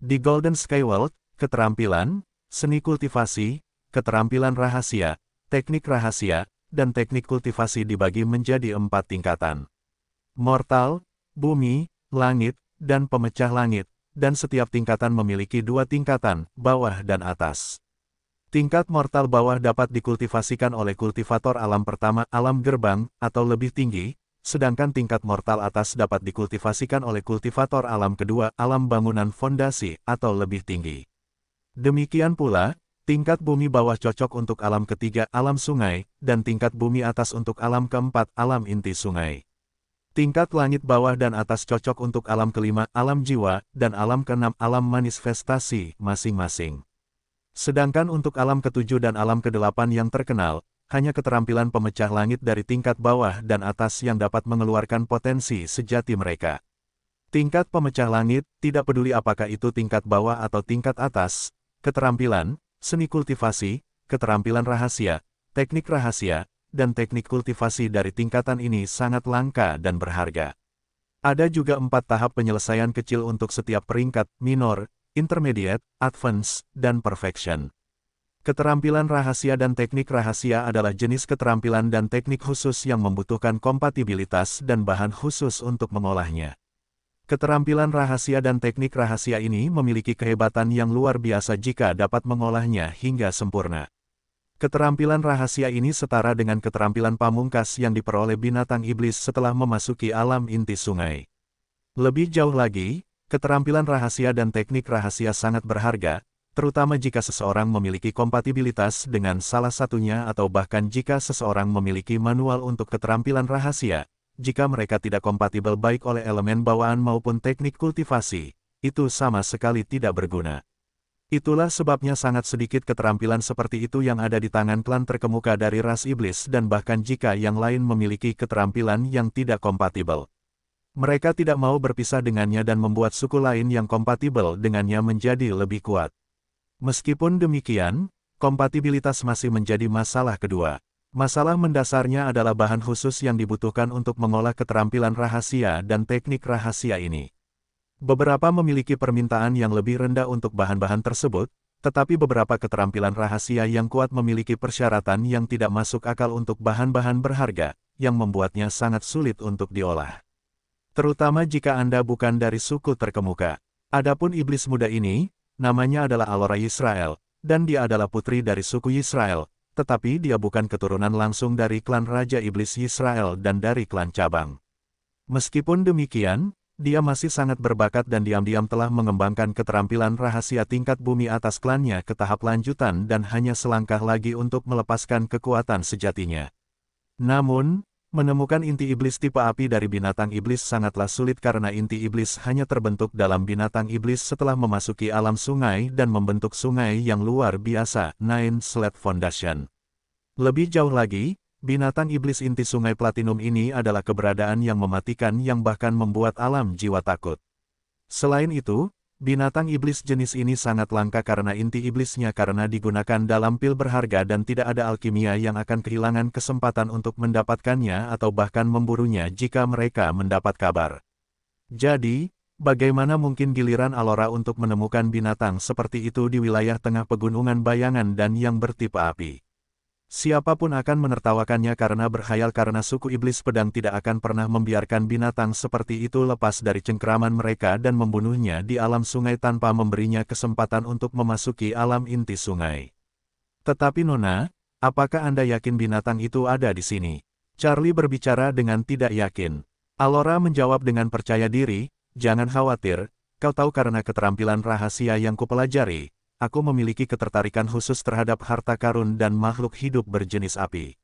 Di Golden Skyworld, keterampilan, seni kultivasi, keterampilan rahasia, teknik rahasia, dan teknik kultivasi dibagi menjadi 4 tingkatan. Mortal, bumi, langit, dan pemecah langit. Dan setiap tingkatan memiliki 2 tingkatan, bawah dan atas. Tingkat mortal bawah dapat dikultivasikan oleh kultivator alam pertama, alam gerbang, atau lebih tinggi, sedangkan tingkat mortal atas dapat dikultivasikan oleh kultivator alam kedua, alam bangunan fondasi, atau lebih tinggi. Demikian pula, tingkat bumi bawah cocok untuk alam ketiga, alam sungai, dan tingkat bumi atas untuk alam keempat, alam inti sungai. Tingkat langit bawah dan atas cocok untuk alam kelima, alam jiwa, dan alam keenam, alam manifestasi, masing-masing. Sedangkan untuk alam ketujuh dan alam kedelapan yang terkenal, hanya keterampilan pemecah langit dari tingkat bawah dan atas yang dapat mengeluarkan potensi sejati mereka. Tingkat pemecah langit, tidak peduli apakah itu tingkat bawah atau tingkat atas, keterampilan, seni kultivasi, keterampilan rahasia, teknik rahasia, dan teknik kultivasi dari tingkatan ini sangat langka dan berharga. Ada juga 4 tahap penyelesaian kecil untuk setiap peringkat, minor, intermediate, advance, dan perfection. Keterampilan rahasia dan teknik rahasia adalah jenis keterampilan dan teknik khusus yang membutuhkan kompatibilitas dan bahan khusus untuk mengolahnya. Keterampilan rahasia dan teknik rahasia ini memiliki kehebatan yang luar biasa jika dapat mengolahnya hingga sempurna. Keterampilan rahasia ini setara dengan keterampilan pamungkas yang diperoleh binatang iblis setelah memasuki alam inti sungai. Lebih jauh lagi, keterampilan rahasia dan teknik rahasia sangat berharga, terutama jika seseorang memiliki kompatibilitas dengan salah satunya atau bahkan jika seseorang memiliki manual untuk keterampilan rahasia. Jika mereka tidak kompatibel baik oleh elemen bawaan maupun teknik kultivasi, itu sama sekali tidak berguna. Itulah sebabnya sangat sedikit keterampilan seperti itu yang ada di tangan klan terkemuka dari ras iblis dan bahkan jika yang lain memiliki keterampilan yang tidak kompatibel. Mereka tidak mau berpisah dengannya dan membuat suku lain yang kompatibel dengannya menjadi lebih kuat. Meskipun demikian, kompatibilitas masih menjadi masalah kedua. Masalah mendasarnya adalah bahan khusus yang dibutuhkan untuk mengolah keterampilan rahasia dan teknik rahasia ini. Beberapa memiliki permintaan yang lebih rendah untuk bahan-bahan tersebut, tetapi beberapa keterampilan rahasia yang kuat memiliki persyaratan yang tidak masuk akal untuk bahan-bahan berharga, yang membuatnya sangat sulit untuk diolah. Terutama jika Anda bukan dari suku terkemuka. Adapun iblis muda ini, namanya adalah Alora Yisrael, dan dia adalah putri dari suku Yisrael, tetapi dia bukan keturunan langsung dari klan Raja Iblis Yisrael dan dari klan cabang. Meskipun demikian, Dia masih sangat berbakat dan diam-diam telah mengembangkan keterampilan rahasia tingkat bumi atas klannya ke tahap lanjutan dan hanya selangkah lagi untuk melepaskan kekuatan sejatinya. Namun, menemukan inti iblis tipe api dari binatang iblis sangatlah sulit karena inti iblis hanya terbentuk dalam binatang iblis setelah memasuki alam sungai dan membentuk sungai yang luar biasa, Nine Slate Foundation. Lebih jauh lagi, binatang iblis inti sungai platinum ini adalah keberadaan yang mematikan yang bahkan membuat alam jiwa takut. Selain itu, binatang iblis jenis ini sangat langka karena inti iblisnya karena digunakan dalam pil berharga dan tidak ada alkimia yang akan kehilangan kesempatan untuk mendapatkannya atau bahkan memburunya jika mereka mendapat kabar. Jadi, bagaimana mungkin giliran Alora untuk menemukan binatang seperti itu di wilayah tengah pegunungan bayangan dan yang bertipe api? Siapapun akan menertawakannya karena berkhayal karena suku iblis pedang tidak akan pernah membiarkan binatang seperti itu lepas dari cengkeraman mereka dan membunuhnya di alam sungai tanpa memberinya kesempatan untuk memasuki alam inti sungai. Tetapi Nona, apakah Anda yakin binatang itu ada di sini? Charlie berbicara dengan tidak yakin. Alora menjawab dengan percaya diri, jangan khawatir, kau tahu karena keterampilan rahasia yang kupelajari. Aku memiliki ketertarikan khusus terhadap harta karun dan makhluk hidup berjenis api.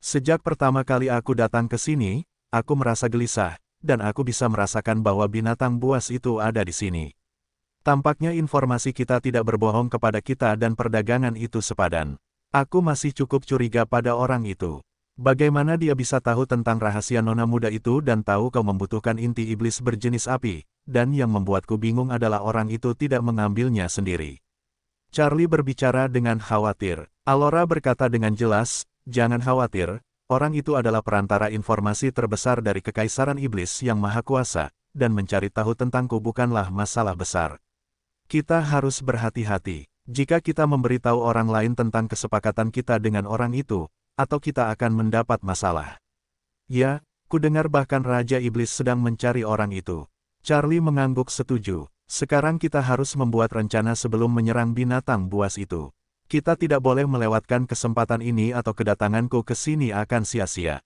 Sejak pertama kali aku datang ke sini, aku merasa gelisah, dan aku bisa merasakan bahwa binatang buas itu ada di sini. Tampaknya informasi kita tidak berbohong kepada kita dan perdagangan itu sepadan. Aku masih cukup curiga pada orang itu. Bagaimana dia bisa tahu tentang rahasia nona muda itu dan tahu kau membutuhkan inti iblis berjenis api, dan yang membuatku bingung adalah orang itu tidak mengambilnya sendiri. Charlie berbicara dengan khawatir. Alora berkata dengan jelas, jangan khawatir, orang itu adalah perantara informasi terbesar dari Kekaisaran Iblis yang Maha Kuasa, dan mencari tahu tentangku bukanlah masalah besar. Kita harus berhati-hati. Jika kita memberitahu orang lain tentang kesepakatan kita dengan orang itu, atau kita akan mendapat masalah. Ya, kudengar bahkan Raja Iblis sedang mencari orang itu. Charlie mengangguk setuju. Sekarang kita harus membuat rencana sebelum menyerang binatang buas itu. Kita tidak boleh melewatkan kesempatan ini atau kedatanganku ke sini akan sia-sia.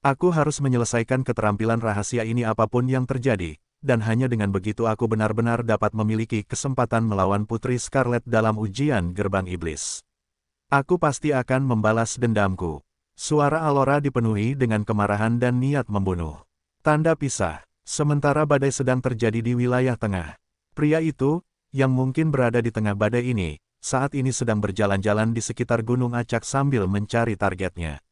Aku harus menyelesaikan keterampilan rahasia ini apapun yang terjadi, dan hanya dengan begitu aku benar-benar dapat memiliki kesempatan melawan Putri Scarlet dalam ujian gerbang iblis. Aku pasti akan membalas dendamku. Suara Alora dipenuhi dengan kemarahan dan niat membunuh. Tanda pisah. Sementara badai sedang terjadi di wilayah tengah. Pria itu, yang mungkin berada di tengah badai ini, saat ini sedang berjalan-jalan di sekitar Gunung Acak sambil mencari targetnya.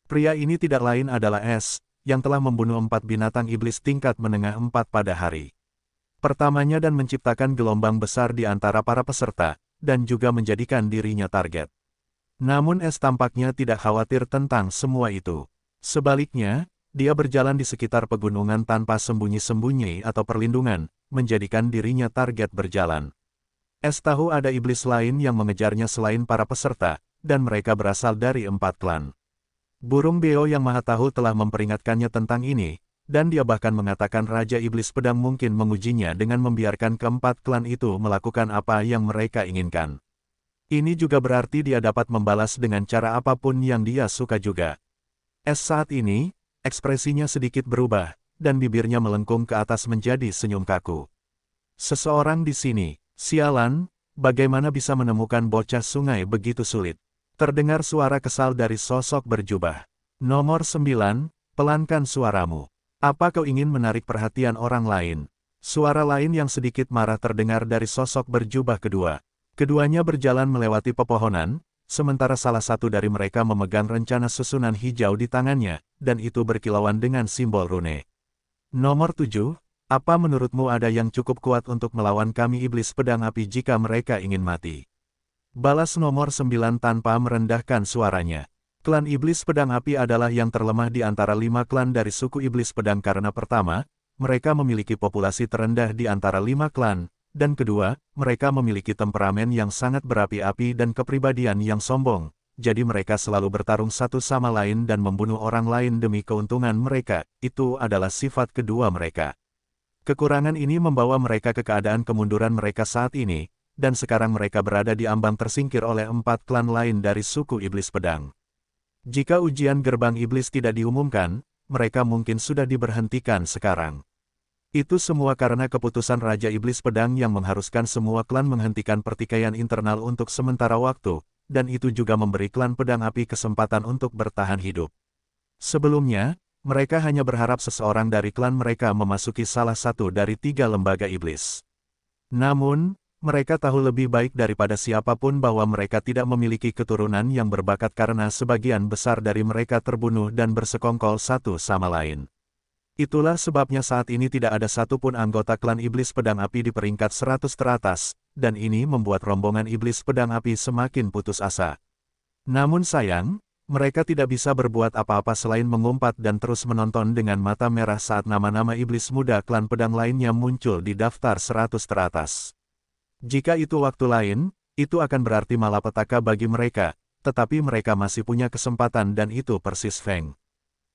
Pria ini tidak lain adalah S, yang telah membunuh 4 binatang iblis tingkat menengah 4 pada hari pertamanya dan menciptakan gelombang besar di antara para peserta, dan juga menjadikan dirinya target. Namun S tampaknya tidak khawatir tentang semua itu. Sebaliknya, dia berjalan di sekitar pegunungan tanpa sembunyi-sembunyi atau perlindungan, menjadikan dirinya target berjalan. S tahu ada iblis lain yang mengejarnya selain para peserta, dan mereka berasal dari 4 klan. Burung beo yang maha tahu telah memperingatkannya tentang ini, dan dia bahkan mengatakan Raja Iblis Pedang mungkin mengujinya dengan membiarkan keempat klan itu melakukan apa yang mereka inginkan. Ini juga berarti dia dapat membalas dengan cara apapun yang dia suka juga. S saat ini, ekspresinya sedikit berubah, dan bibirnya melengkung ke atas menjadi senyum kaku. Seseorang di sini, sialan, bagaimana bisa menemukan bocah sungai begitu sulit? Terdengar suara kesal dari sosok berjubah. Nomor 9, pelankan suaramu. Apa kau ingin menarik perhatian orang lain? Suara lain yang sedikit marah terdengar dari sosok berjubah kedua. Keduanya berjalan melewati pepohonan, sementara salah satu dari mereka memegang rencana susunan hijau di tangannya, dan itu berkilauan dengan simbol rune. Nomor 7, apa menurutmu ada yang cukup kuat untuk melawan kami iblis pedang api jika mereka ingin mati? Balas nomor 9 tanpa merendahkan suaranya. Klan iblis pedang api adalah yang terlemah di antara 5 klan dari suku iblis pedang karena pertama, mereka memiliki populasi terendah di antara 5 klan, dan kedua, mereka memiliki temperamen yang sangat berapi-api dan kepribadian yang sombong. Jadi mereka selalu bertarung satu sama lain dan membunuh orang lain demi keuntungan mereka, itu adalah sifat kedua mereka. Kekurangan ini membawa mereka ke keadaan kemunduran mereka saat ini, dan sekarang mereka berada di ambang tersingkir oleh 4 klan lain dari suku iblis pedang. Jika ujian gerbang iblis tidak diumumkan, mereka mungkin sudah diberhentikan sekarang. Itu semua karena keputusan Raja Iblis Pedang yang mengharuskan semua klan menghentikan pertikaian internal untuk sementara waktu, dan itu juga memberi klan Pedang Api kesempatan untuk bertahan hidup. Sebelumnya, mereka hanya berharap seseorang dari klan mereka memasuki salah satu dari 3 lembaga iblis. Namun, mereka tahu lebih baik daripada siapapun bahwa mereka tidak memiliki keturunan yang berbakat karena sebagian besar dari mereka terbunuh dan bersekongkol satu sama lain. Itulah sebabnya saat ini tidak ada satupun anggota klan Iblis Pedang Api di peringkat 100 teratas, dan ini membuat rombongan Iblis Pedang Api semakin putus asa. Namun sayang, mereka tidak bisa berbuat apa-apa selain mengumpat dan terus menonton dengan mata merah saat nama-nama iblis muda klan pedang lainnya muncul di daftar 100 teratas. Jika itu waktu lain, itu akan berarti malapetaka bagi mereka, tetapi mereka masih punya kesempatan dan itu persis Feng.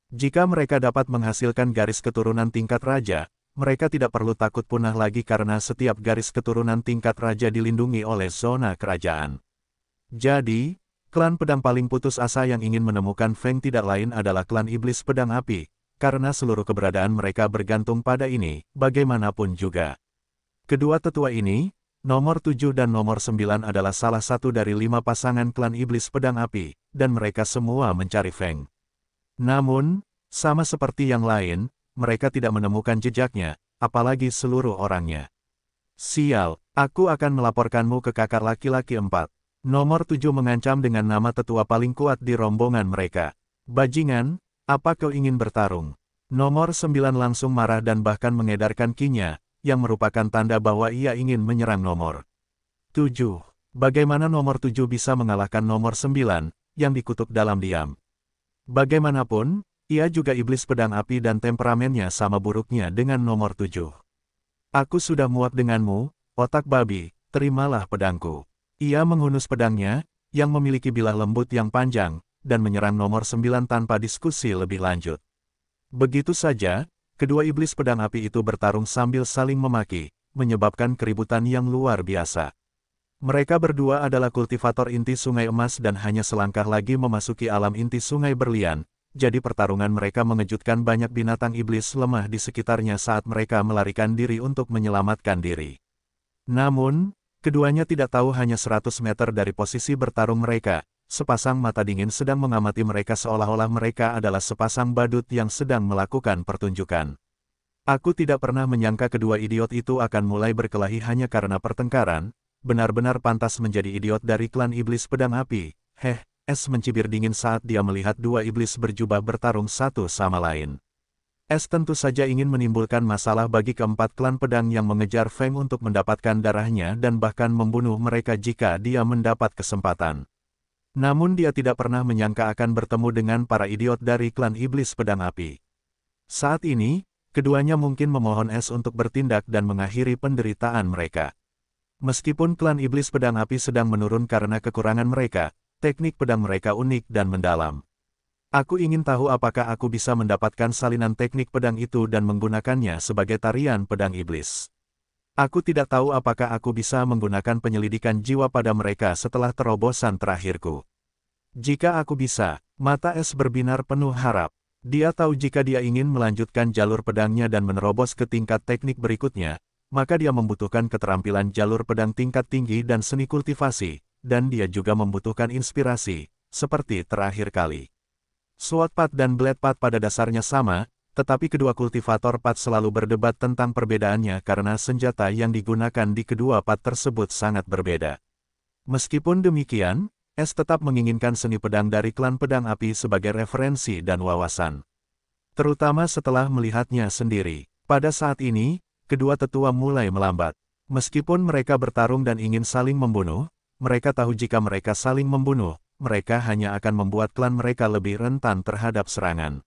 Jika mereka dapat menghasilkan garis keturunan tingkat raja, mereka tidak perlu takut punah lagi karena setiap garis keturunan tingkat raja dilindungi oleh zona kerajaan. Jadi, klan pedang paling putus asa yang ingin menemukan Feng tidak lain adalah klan Iblis Pedang Api, karena seluruh keberadaan mereka bergantung pada ini, bagaimanapun juga. Kedua tetua ini, nomor 7 dan nomor 9 adalah salah satu dari 5 pasangan klan Iblis Pedang Api, dan mereka semua mencari Feng. Namun, sama seperti yang lain, mereka tidak menemukan jejaknya, apalagi seluruh orangnya. Sial, aku akan melaporkanmu ke kakak laki-laki 4. Nomor 7 mengancam dengan nama tetua paling kuat di rombongan mereka. Bajingan, apa kau ingin bertarung? Nomor 9 langsung marah dan bahkan mengedarkan kinya, yang merupakan tanda bahwa ia ingin menyerang nomor 7. Bagaimana nomor 7 bisa mengalahkan nomor 9, yang dikutuk dalam diam? Bagaimanapun, ia juga iblis pedang api dan temperamennya sama buruknya dengan nomor 7. Aku sudah muak denganmu, otak babi, terimalah pedangku. Ia menghunus pedangnya, yang memiliki bilah lembut yang panjang, dan menyerang nomor 9 tanpa diskusi lebih lanjut. Begitu saja, kedua iblis pedang api itu bertarung sambil saling memaki, menyebabkan keributan yang luar biasa. Mereka berdua adalah kultivator inti Sungai Emas dan hanya selangkah lagi memasuki alam inti Sungai Berlian, jadi pertarungan mereka mengejutkan banyak binatang iblis lemah di sekitarnya saat mereka melarikan diri untuk menyelamatkan diri. Namun, keduanya tidak tahu hanya 100 meter dari posisi bertarung mereka, sepasang mata dingin sedang mengamati mereka seolah-olah mereka adalah sepasang badut yang sedang melakukan pertunjukan. Aku tidak pernah menyangka kedua idiot itu akan mulai berkelahi hanya karena pertengkaran, benar-benar pantas menjadi idiot dari klan iblis pedang api. Es mencibir dingin saat dia melihat dua iblis berjubah bertarung satu sama lain. Es tentu saja ingin menimbulkan masalah bagi keempat klan pedang yang mengejar Feng untuk mendapatkan darahnya dan bahkan membunuh mereka jika dia mendapat kesempatan. Namun dia tidak pernah menyangka akan bertemu dengan para idiot dari klan iblis pedang api. Saat ini, keduanya mungkin memohon Es untuk bertindak dan mengakhiri penderitaan mereka. Meskipun klan iblis pedang api sedang menurun karena kekurangan mereka, teknik pedang mereka unik dan mendalam. Aku ingin tahu apakah aku bisa mendapatkan salinan teknik pedang itu dan menggunakannya sebagai tarian pedang iblis. Aku tidak tahu apakah aku bisa menggunakan penyelidikan jiwa pada mereka setelah terobosan terakhirku. Jika aku bisa, mata Es berbinar penuh harap. Dia tahu jika dia ingin melanjutkan jalur pedangnya dan menerobos ke tingkat teknik berikutnya, maka dia membutuhkan keterampilan jalur pedang tingkat tinggi dan seni kultivasi, dan dia juga membutuhkan inspirasi, seperti terakhir kali. Sword Path dan Blade Path pada dasarnya sama, tetapi kedua kultivator Path selalu berdebat tentang perbedaannya karena senjata yang digunakan di kedua Path tersebut sangat berbeda. Meskipun demikian, Es tetap menginginkan seni pedang dari klan pedang api sebagai referensi dan wawasan. Terutama setelah melihatnya sendiri. Pada saat ini, kedua tetua mulai melambat. Meskipun mereka bertarung dan ingin saling membunuh, mereka tahu jika mereka saling membunuh, mereka hanya akan membuat klan mereka lebih rentan terhadap serangan.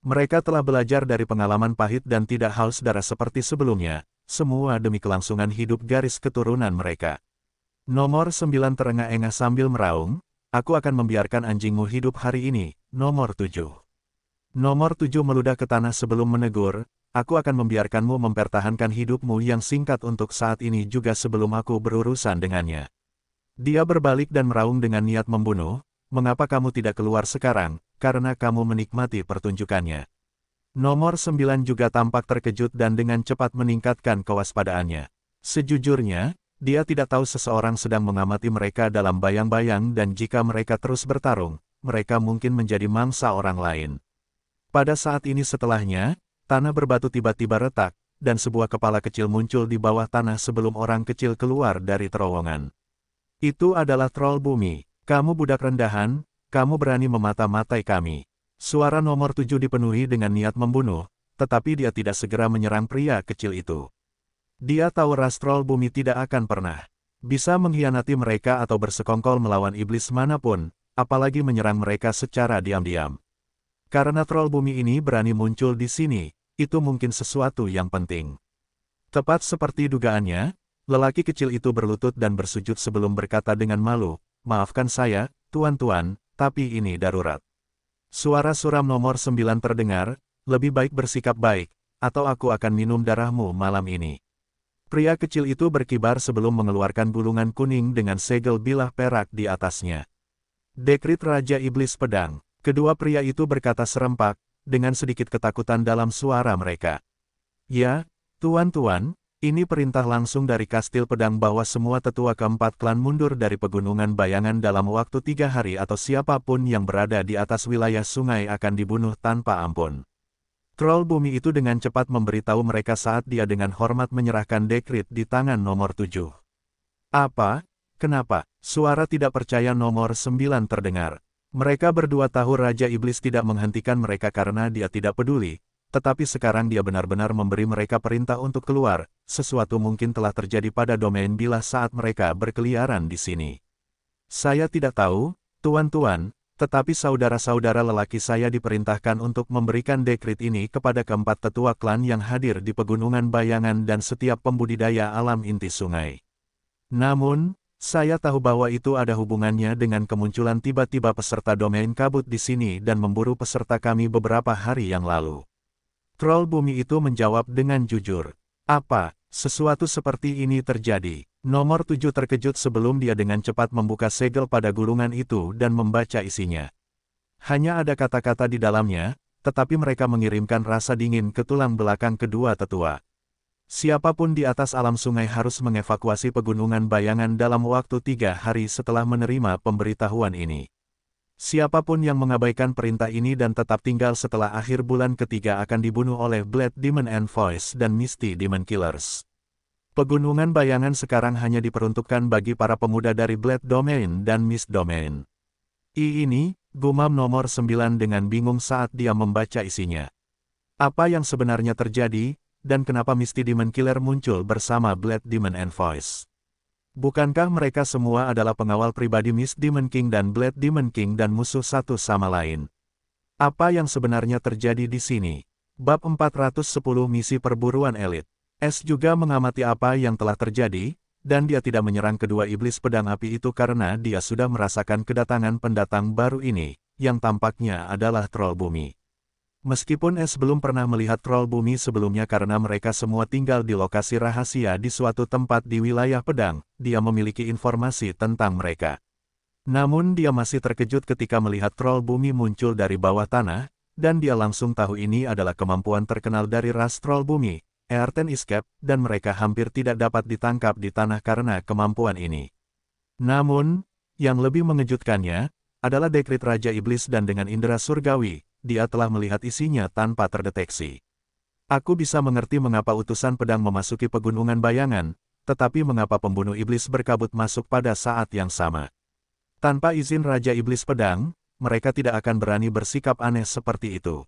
Mereka telah belajar dari pengalaman pahit dan tidak haus darah seperti sebelumnya, semua demi kelangsungan hidup garis keturunan mereka. Nomor 9 terengah-engah sambil meraung, aku akan membiarkan anjingmu hidup hari ini, nomor 7. Nomor 7 meludah ke tanah sebelum menegur, aku akan membiarkanmu mempertahankan hidupmu yang singkat untuk saat ini juga sebelum aku berurusan dengannya. Dia berbalik dan meraung dengan niat membunuh, mengapa kamu tidak keluar sekarang, karena kamu menikmati pertunjukannya. Nomor 9 juga tampak terkejut dan dengan cepat meningkatkan kewaspadaannya. Sejujurnya, dia tidak tahu seseorang sedang mengamati mereka dalam bayang-bayang dan jika mereka terus bertarung, mereka mungkin menjadi mangsa orang lain. Pada saat ini setelahnya, tanah berbatu tiba-tiba retak, dan sebuah kepala kecil muncul di bawah tanah sebelum orang kecil keluar dari terowongan. Itu adalah troll bumi. Kamu budak rendahan, kamu berani memata-matai kami. Suara nomor 7 dipenuhi dengan niat membunuh, tetapi dia tidak segera menyerang pria kecil itu. Dia tahu ras troll bumi tidak akan pernah bisa mengkhianati mereka atau bersekongkol melawan iblis manapun, apalagi menyerang mereka secara diam-diam. Karena troll bumi ini berani muncul di sini, itu mungkin sesuatu yang penting. Tepat seperti dugaannya, lelaki kecil itu berlutut dan bersujud sebelum berkata dengan malu, "Maafkan saya, tuan-tuan, tapi ini darurat." Suara suram nomor 9 terdengar, "Lebih baik bersikap baik, atau aku akan minum darahmu malam ini." Pria kecil itu berkibar sebelum mengeluarkan bulungan kuning dengan segel bilah perak di atasnya. "Dekrit Raja Iblis Pedang." Kedua pria itu berkata serempak, dengan sedikit ketakutan dalam suara mereka. "Ya, tuan-tuan, ini perintah langsung dari Kastil Pedang bahwa semua tetua keempat klan mundur dari Pegunungan Bayangan dalam waktu 3 hari atau siapapun yang berada di atas wilayah sungai akan dibunuh tanpa ampun." Troll bumi itu dengan cepat memberitahu mereka saat dia dengan hormat menyerahkan dekrit di tangan nomor 7. "Apa? Kenapa?" Suara tidak percaya nomor 9 terdengar. Mereka berdua tahu Raja Iblis tidak menghentikan mereka karena dia tidak peduli. Tetapi sekarang dia benar-benar memberi mereka perintah untuk keluar, sesuatu mungkin telah terjadi pada domain bilah saat mereka berkeliaran di sini. "Saya tidak tahu, tuan-tuan, tetapi saudara-saudara lelaki saya diperintahkan untuk memberikan dekrit ini kepada keempat tetua klan yang hadir di Pegunungan Bayangan dan setiap pembudidaya alam inti sungai. Namun, saya tahu bahwa itu ada hubungannya dengan kemunculan tiba-tiba peserta domain kabut di sini dan memburu peserta kami beberapa hari yang lalu." Troll bumi itu menjawab dengan jujur. "Apa, sesuatu seperti ini terjadi?" Nomor 7 terkejut sebelum dia dengan cepat membuka segel pada gulungan itu dan membaca isinya. Hanya ada kata-kata di dalamnya, tetapi mereka mengirimkan rasa dingin ke tulang belakang kedua tetua. Siapapun di atas alam sungai harus mengevakuasi Pegunungan Bayangan dalam waktu 3 hari setelah menerima pemberitahuan ini. Siapapun yang mengabaikan perintah ini dan tetap tinggal setelah akhir bulan ketiga akan dibunuh oleh Blade Demon Envoys dan Misty Demon Killers. Pegunungan Bayangan sekarang hanya diperuntukkan bagi para pemuda dari Blade Domain dan Mist Domain. Ini, gumam nomor 9 dengan bingung saat dia membaca isinya. Apa yang sebenarnya terjadi, dan kenapa Misty Demon Killer muncul bersama Blade Demon Envoys? Bukankah mereka semua adalah pengawal pribadi Mist Demon King dan Blade Demon King dan musuh satu sama lain? Apa yang sebenarnya terjadi di sini? Bab 410 Misi Perburuan Elit. S juga mengamati apa yang telah terjadi, dan dia tidak menyerang kedua iblis pedang api itu karena dia sudah merasakan kedatangan pendatang baru ini, yang tampaknya adalah troll bumi. Meskipun S belum pernah melihat troll bumi sebelumnya karena mereka semua tinggal di lokasi rahasia di suatu tempat di wilayah pedang, dia memiliki informasi tentang mereka. Namun dia masih terkejut ketika melihat troll bumi muncul dari bawah tanah, dan dia langsung tahu ini adalah kemampuan terkenal dari ras troll bumi, Earthen Escape, dan mereka hampir tidak dapat ditangkap di tanah karena kemampuan ini. Namun, yang lebih mengejutkannya, adalah dekrit Raja Iblis dan dengan indera surgawi, dia telah melihat isinya tanpa terdeteksi. Aku bisa mengerti mengapa utusan pedang memasuki Pegunungan Bayangan, tetapi mengapa pembunuh iblis berkabut masuk pada saat yang sama. Tanpa izin Raja Iblis Pedang, mereka tidak akan berani bersikap aneh seperti itu.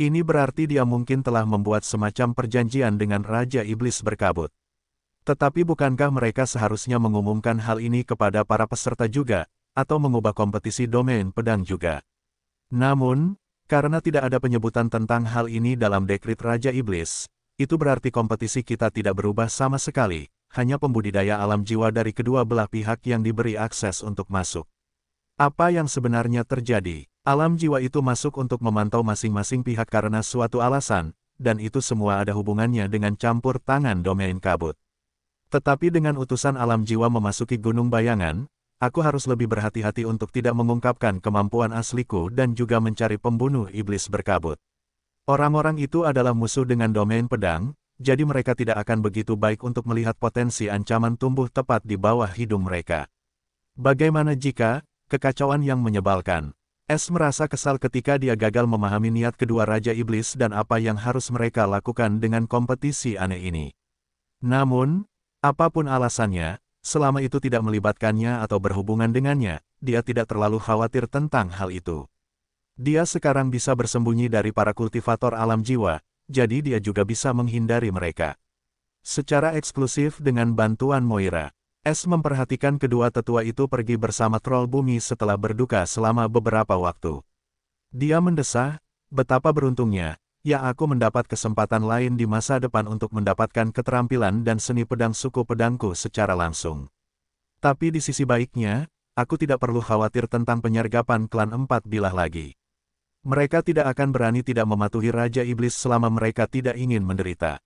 Ini berarti dia mungkin telah membuat semacam perjanjian dengan Raja Iblis Berkabut. Tetapi bukankah mereka seharusnya mengumumkan hal ini kepada para peserta juga, atau mengubah kompetisi domain pedang juga? Namun, karena tidak ada penyebutan tentang hal ini dalam dekrit Raja Iblis, itu berarti kompetisi kita tidak berubah sama sekali, hanya pembudidaya alam jiwa dari kedua belah pihak yang diberi akses untuk masuk. Apa yang sebenarnya terjadi? Alam jiwa itu masuk untuk memantau masing-masing pihak karena suatu alasan, dan itu semua ada hubungannya dengan campur tangan domain kabut. Tetapi dengan utusan alam jiwa memasuki Gunung Bayangan, aku harus lebih berhati-hati untuk tidak mengungkapkan kemampuan asliku dan juga mencari pembunuh iblis berkabut. Orang-orang itu adalah musuh dengan domain pedang, jadi mereka tidak akan begitu baik untuk melihat potensi ancaman tumbuh tepat di bawah hidung mereka. Bagaimana jika, kekacauan yang menyebalkan. Es merasa kesal ketika dia gagal memahami niat kedua Raja Iblis dan apa yang harus mereka lakukan dengan kompetisi aneh ini. Namun, apapun alasannya, selama itu tidak melibatkannya atau berhubungan dengannya, dia tidak terlalu khawatir tentang hal itu. Dia sekarang bisa bersembunyi dari para kultivator alam jiwa, jadi dia juga bisa menghindari mereka. Secara eksklusif dengan bantuan Moira, Es memperhatikan kedua tetua itu pergi bersama troll bumi setelah berduka selama beberapa waktu. Dia mendesah, betapa beruntungnya, ya aku mendapat kesempatan lain di masa depan untuk mendapatkan keterampilan dan seni pedang suku pedangku secara langsung. Tapi di sisi baiknya, aku tidak perlu khawatir tentang penyergapan klan 4 bilah lagi. Mereka tidak akan berani tidak mematuhi Raja Iblis selama mereka tidak ingin menderita.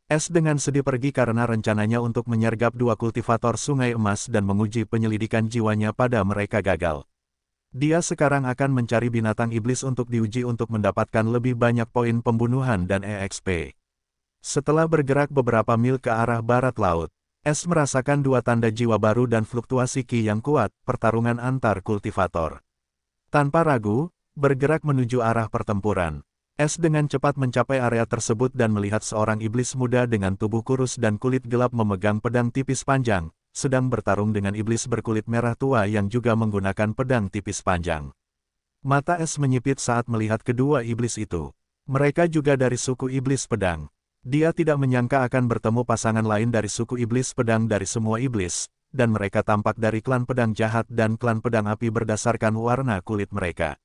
Es dengan sedih pergi karena rencananya untuk menyergap dua kultivator Sungai Emas dan menguji penyelidikan jiwanya pada mereka gagal. Dia sekarang akan mencari binatang iblis untuk diuji untuk mendapatkan lebih banyak poin pembunuhan dan EXP. Setelah bergerak beberapa mil ke arah barat laut, Es merasakan dua tanda jiwa baru dan fluktuasi ki yang kuat, pertarungan antar kultivator. Tanpa ragu, bergerak menuju arah pertempuran. Es dengan cepat mencapai area tersebut dan melihat seorang iblis muda dengan tubuh kurus dan kulit gelap memegang pedang tipis panjang, sedang bertarung dengan iblis berkulit merah tua yang juga menggunakan pedang tipis panjang. Mata Es menyipit saat melihat kedua iblis itu. Mereka juga dari suku iblis pedang. Dia tidak menyangka akan bertemu pasangan lain dari suku iblis pedang dari semua iblis, dan mereka tampak dari klan pedang jahat dan klan pedang api berdasarkan warna kulit mereka.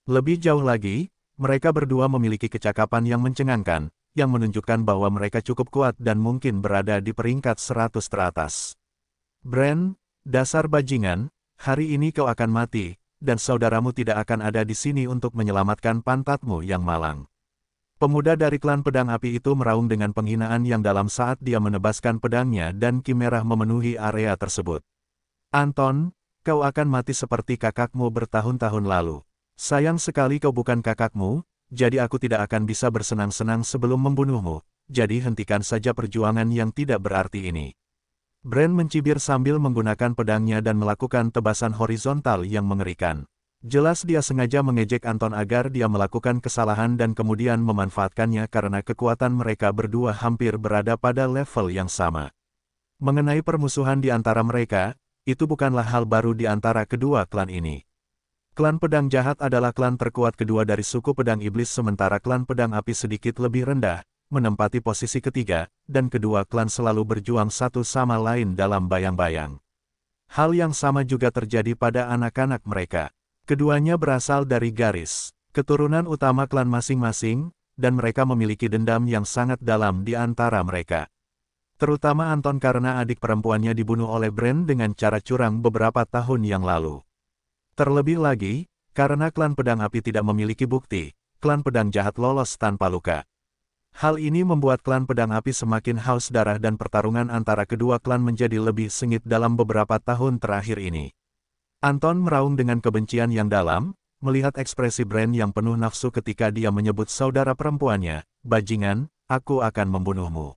Lebih jauh lagi, mereka berdua memiliki kecakapan yang mencengangkan, yang menunjukkan bahwa mereka cukup kuat dan mungkin berada di peringkat 100 teratas. Bran, dasar bajingan, hari ini kau akan mati, dan saudaramu tidak akan ada di sini untuk menyelamatkan pantatmu yang malang. Pemuda dari klan pedang api itu meraung dengan penghinaan yang dalam saat dia menebaskan pedangnya dan ki merah memenuhi area tersebut. Anton, kau akan mati seperti kakakmu bertahun-tahun lalu. Sayang sekali kau bukan kakakmu, jadi aku tidak akan bisa bersenang-senang sebelum membunuhmu, jadi hentikan saja perjuangan yang tidak berarti ini. Bran mencibir sambil menggunakan pedangnya dan melakukan tebasan horizontal yang mengerikan. Jelas dia sengaja mengejek Anton agar dia melakukan kesalahan dan kemudian memanfaatkannya karena kekuatan mereka berdua hampir berada pada level yang sama. Mengenai permusuhan di antara mereka, itu bukanlah hal baru di antara kedua klan ini. Klan pedang jahat adalah klan terkuat kedua dari suku pedang iblis sementara klan pedang api sedikit lebih rendah, menempati posisi ketiga, dan kedua klan selalu berjuang satu sama lain dalam bayang-bayang. Hal yang sama juga terjadi pada anak-anak mereka. Keduanya berasal dari garis keturunan utama klan masing-masing, dan mereka memiliki dendam yang sangat dalam di antara mereka. Terutama Anton karena adik perempuannya dibunuh oleh Bran dengan cara curang beberapa tahun yang lalu. Terlebih lagi, karena klan pedang api tidak memiliki bukti, klan pedang jahat lolos tanpa luka. Hal ini membuat klan pedang api semakin haus darah dan pertarungan antara kedua klan menjadi lebih sengit dalam beberapa tahun terakhir ini. Anton meraung dengan kebencian yang dalam, melihat ekspresi Bran yang penuh nafsu ketika dia menyebut saudara perempuannya, bajingan, aku akan membunuhmu.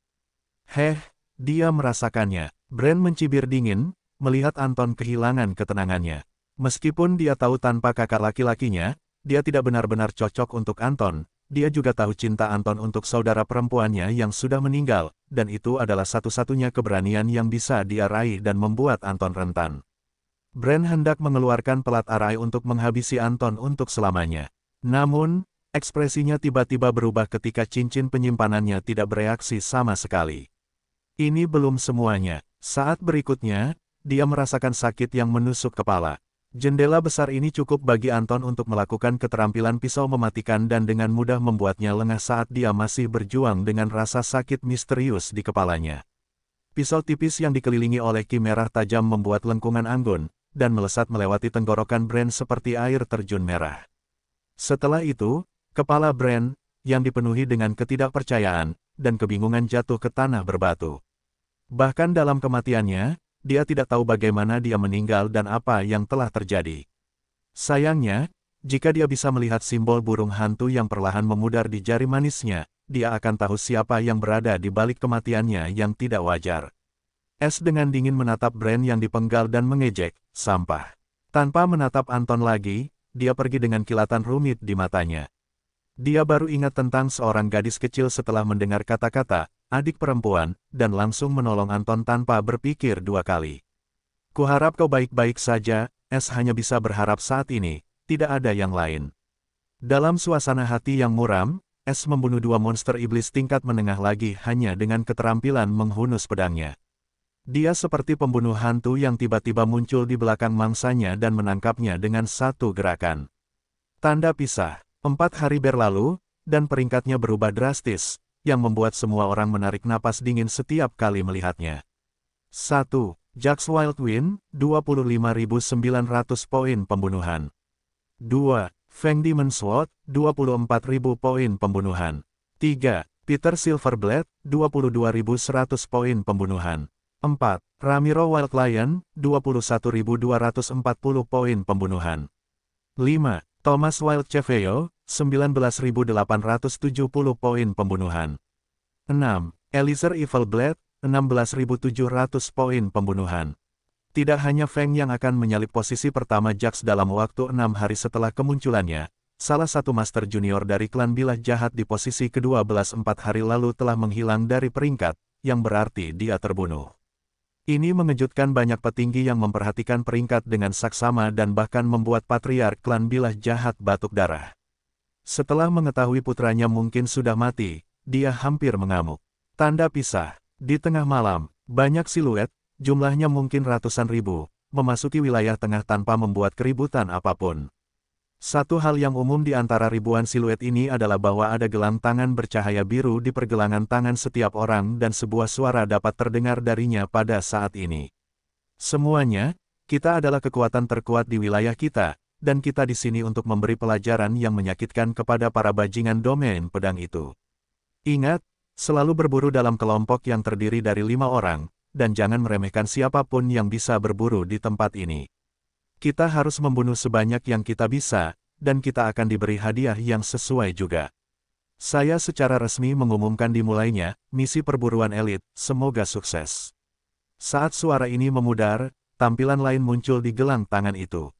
Dia merasakannya. Bran mencibir dingin, melihat Anton kehilangan ketenangannya. Meskipun dia tahu tanpa kakak laki-lakinya, dia tidak benar-benar cocok untuk Anton, dia juga tahu cinta Anton untuk saudara perempuannya yang sudah meninggal, dan itu adalah satu-satunya keberanian yang bisa dia raih dan membuat Anton rentan. Bran hendak mengeluarkan pelat arai untuk menghabisi Anton untuk selamanya. Namun, ekspresinya tiba-tiba berubah ketika cincin penyimpanannya tidak bereaksi sama sekali. Ini belum semuanya. Saat berikutnya, dia merasakan sakit yang menusuk kepala. Jendela besar ini cukup bagi Anton untuk melakukan keterampilan pisau mematikan dan dengan mudah membuatnya lengah saat dia masih berjuang dengan rasa sakit misterius di kepalanya. Pisau tipis yang dikelilingi oleh ki merah tajam membuat lengkungan anggun, dan melesat melewati tenggorokan Bran seperti air terjun merah. Setelah itu, kepala Bran, yang dipenuhi dengan ketidakpercayaan, dan kebingungan jatuh ke tanah berbatu. Bahkan dalam kematiannya, dia tidak tahu bagaimana dia meninggal dan apa yang telah terjadi. Sayangnya, jika dia bisa melihat simbol burung hantu yang perlahan memudar di jari manisnya, dia akan tahu siapa yang berada di balik kematiannya yang tidak wajar. S dengan dingin menatap Brand yang dipenggal dan mengejek, sampah. Tanpa menatap Anton lagi, dia pergi dengan kilatan rumit di matanya. Dia baru ingat tentang seorang gadis kecil setelah mendengar kata-kata, adik perempuan, dan langsung menolong Anton tanpa berpikir dua kali. Kuharap kau baik-baik saja, S hanya bisa berharap saat ini, tidak ada yang lain. Dalam suasana hati yang muram, S membunuh dua monster iblis tingkat menengah lagi hanya dengan keterampilan menghunus pedangnya. Dia seperti pembunuh hantu yang tiba-tiba muncul di belakang mangsanya dan menangkapnya dengan satu gerakan. Tanda pisah. 4 hari berlalu, dan peringkatnya berubah drastis, yang membuat semua orang menarik napas dingin setiap kali melihatnya. 1. Jax Wildwind, 25.900 poin pembunuhan. 2. Feng Demon Sword, 24.000 poin pembunuhan. 3. Peter Silverblade, 22.100 poin pembunuhan. 4. Ramiro Wild Lion, 21.240 poin pembunuhan. 5. Thomas Wild Cheveo, 19.870 poin pembunuhan. 6. Eliezer Evil Blade, 16.700 poin pembunuhan. Tidak hanya Feng yang akan menyalip posisi pertama Jax dalam waktu 6 hari setelah kemunculannya, salah satu Master Junior dari klan Bilah Jahat di posisi ke-12 4 hari lalu telah menghilang dari peringkat, yang berarti dia terbunuh. Ini mengejutkan banyak petinggi yang memperhatikan peringkat dengan saksama dan bahkan membuat patriark klan Bilah Jahat batuk darah. Setelah mengetahui putranya mungkin sudah mati, dia hampir mengamuk. Tanda pisah. Di tengah malam, banyak siluet, jumlahnya mungkin ratusan ribu, memasuki wilayah tengah tanpa membuat keributan apapun. Satu hal yang umum di antara ribuan siluet ini adalah bahwa ada gelang tangan bercahaya biru di pergelangan tangan setiap orang dan sebuah suara dapat terdengar darinya pada saat ini. Semuanya, kita adalah kekuatan terkuat di wilayah kita, dan kita di sini untuk memberi pelajaran yang menyakitkan kepada para bajingan domain pedang itu. Ingat, selalu berburu dalam kelompok yang terdiri dari 5 orang, dan jangan meremehkan siapapun yang bisa berburu di tempat ini. Kita harus membunuh sebanyak yang kita bisa, dan kita akan diberi hadiah yang sesuai juga. Saya secara resmi mengumumkan dimulainya misi perburuan elit, semoga sukses. Saat suara ini memudar, tampilan lain muncul di gelang tangan itu.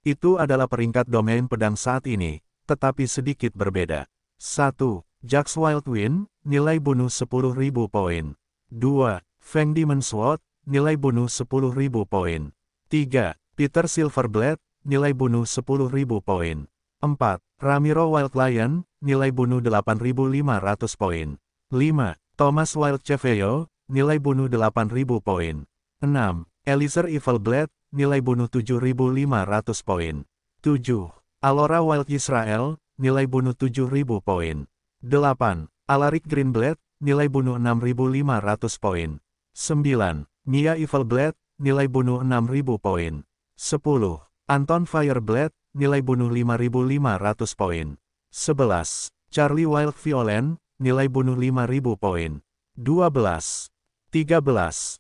Itu adalah peringkat domain pedang saat ini, tetapi sedikit berbeda. 1. Jax Wildwind, nilai bunuh 10.000 poin. 2. Feng Demon Sword, nilai bunuh 10.000 poin. 3. Peter Silverblade, nilai bunuh 10.000 poin. 4. Ramiro Wild Lion, nilai bunuh 8.500 poin. 5. Thomas Wild Cheveo, nilai bunuh 8.000 poin. 6. Eliezer Evil Blade, nilai bunuh 7.500 poin. 7. Alora Wild Israel, nilai bunuh 7.000 poin. 8. Alaric Greenblade, nilai bunuh 6.500 poin. 9. Mia Evil Blade, nilai bunuh 6.000 poin. 10. Anton Fireblade, nilai bunuh 5.500 poin. 11. Charlie Wild Violent, nilai bunuh 5.000 poin. 12. 13.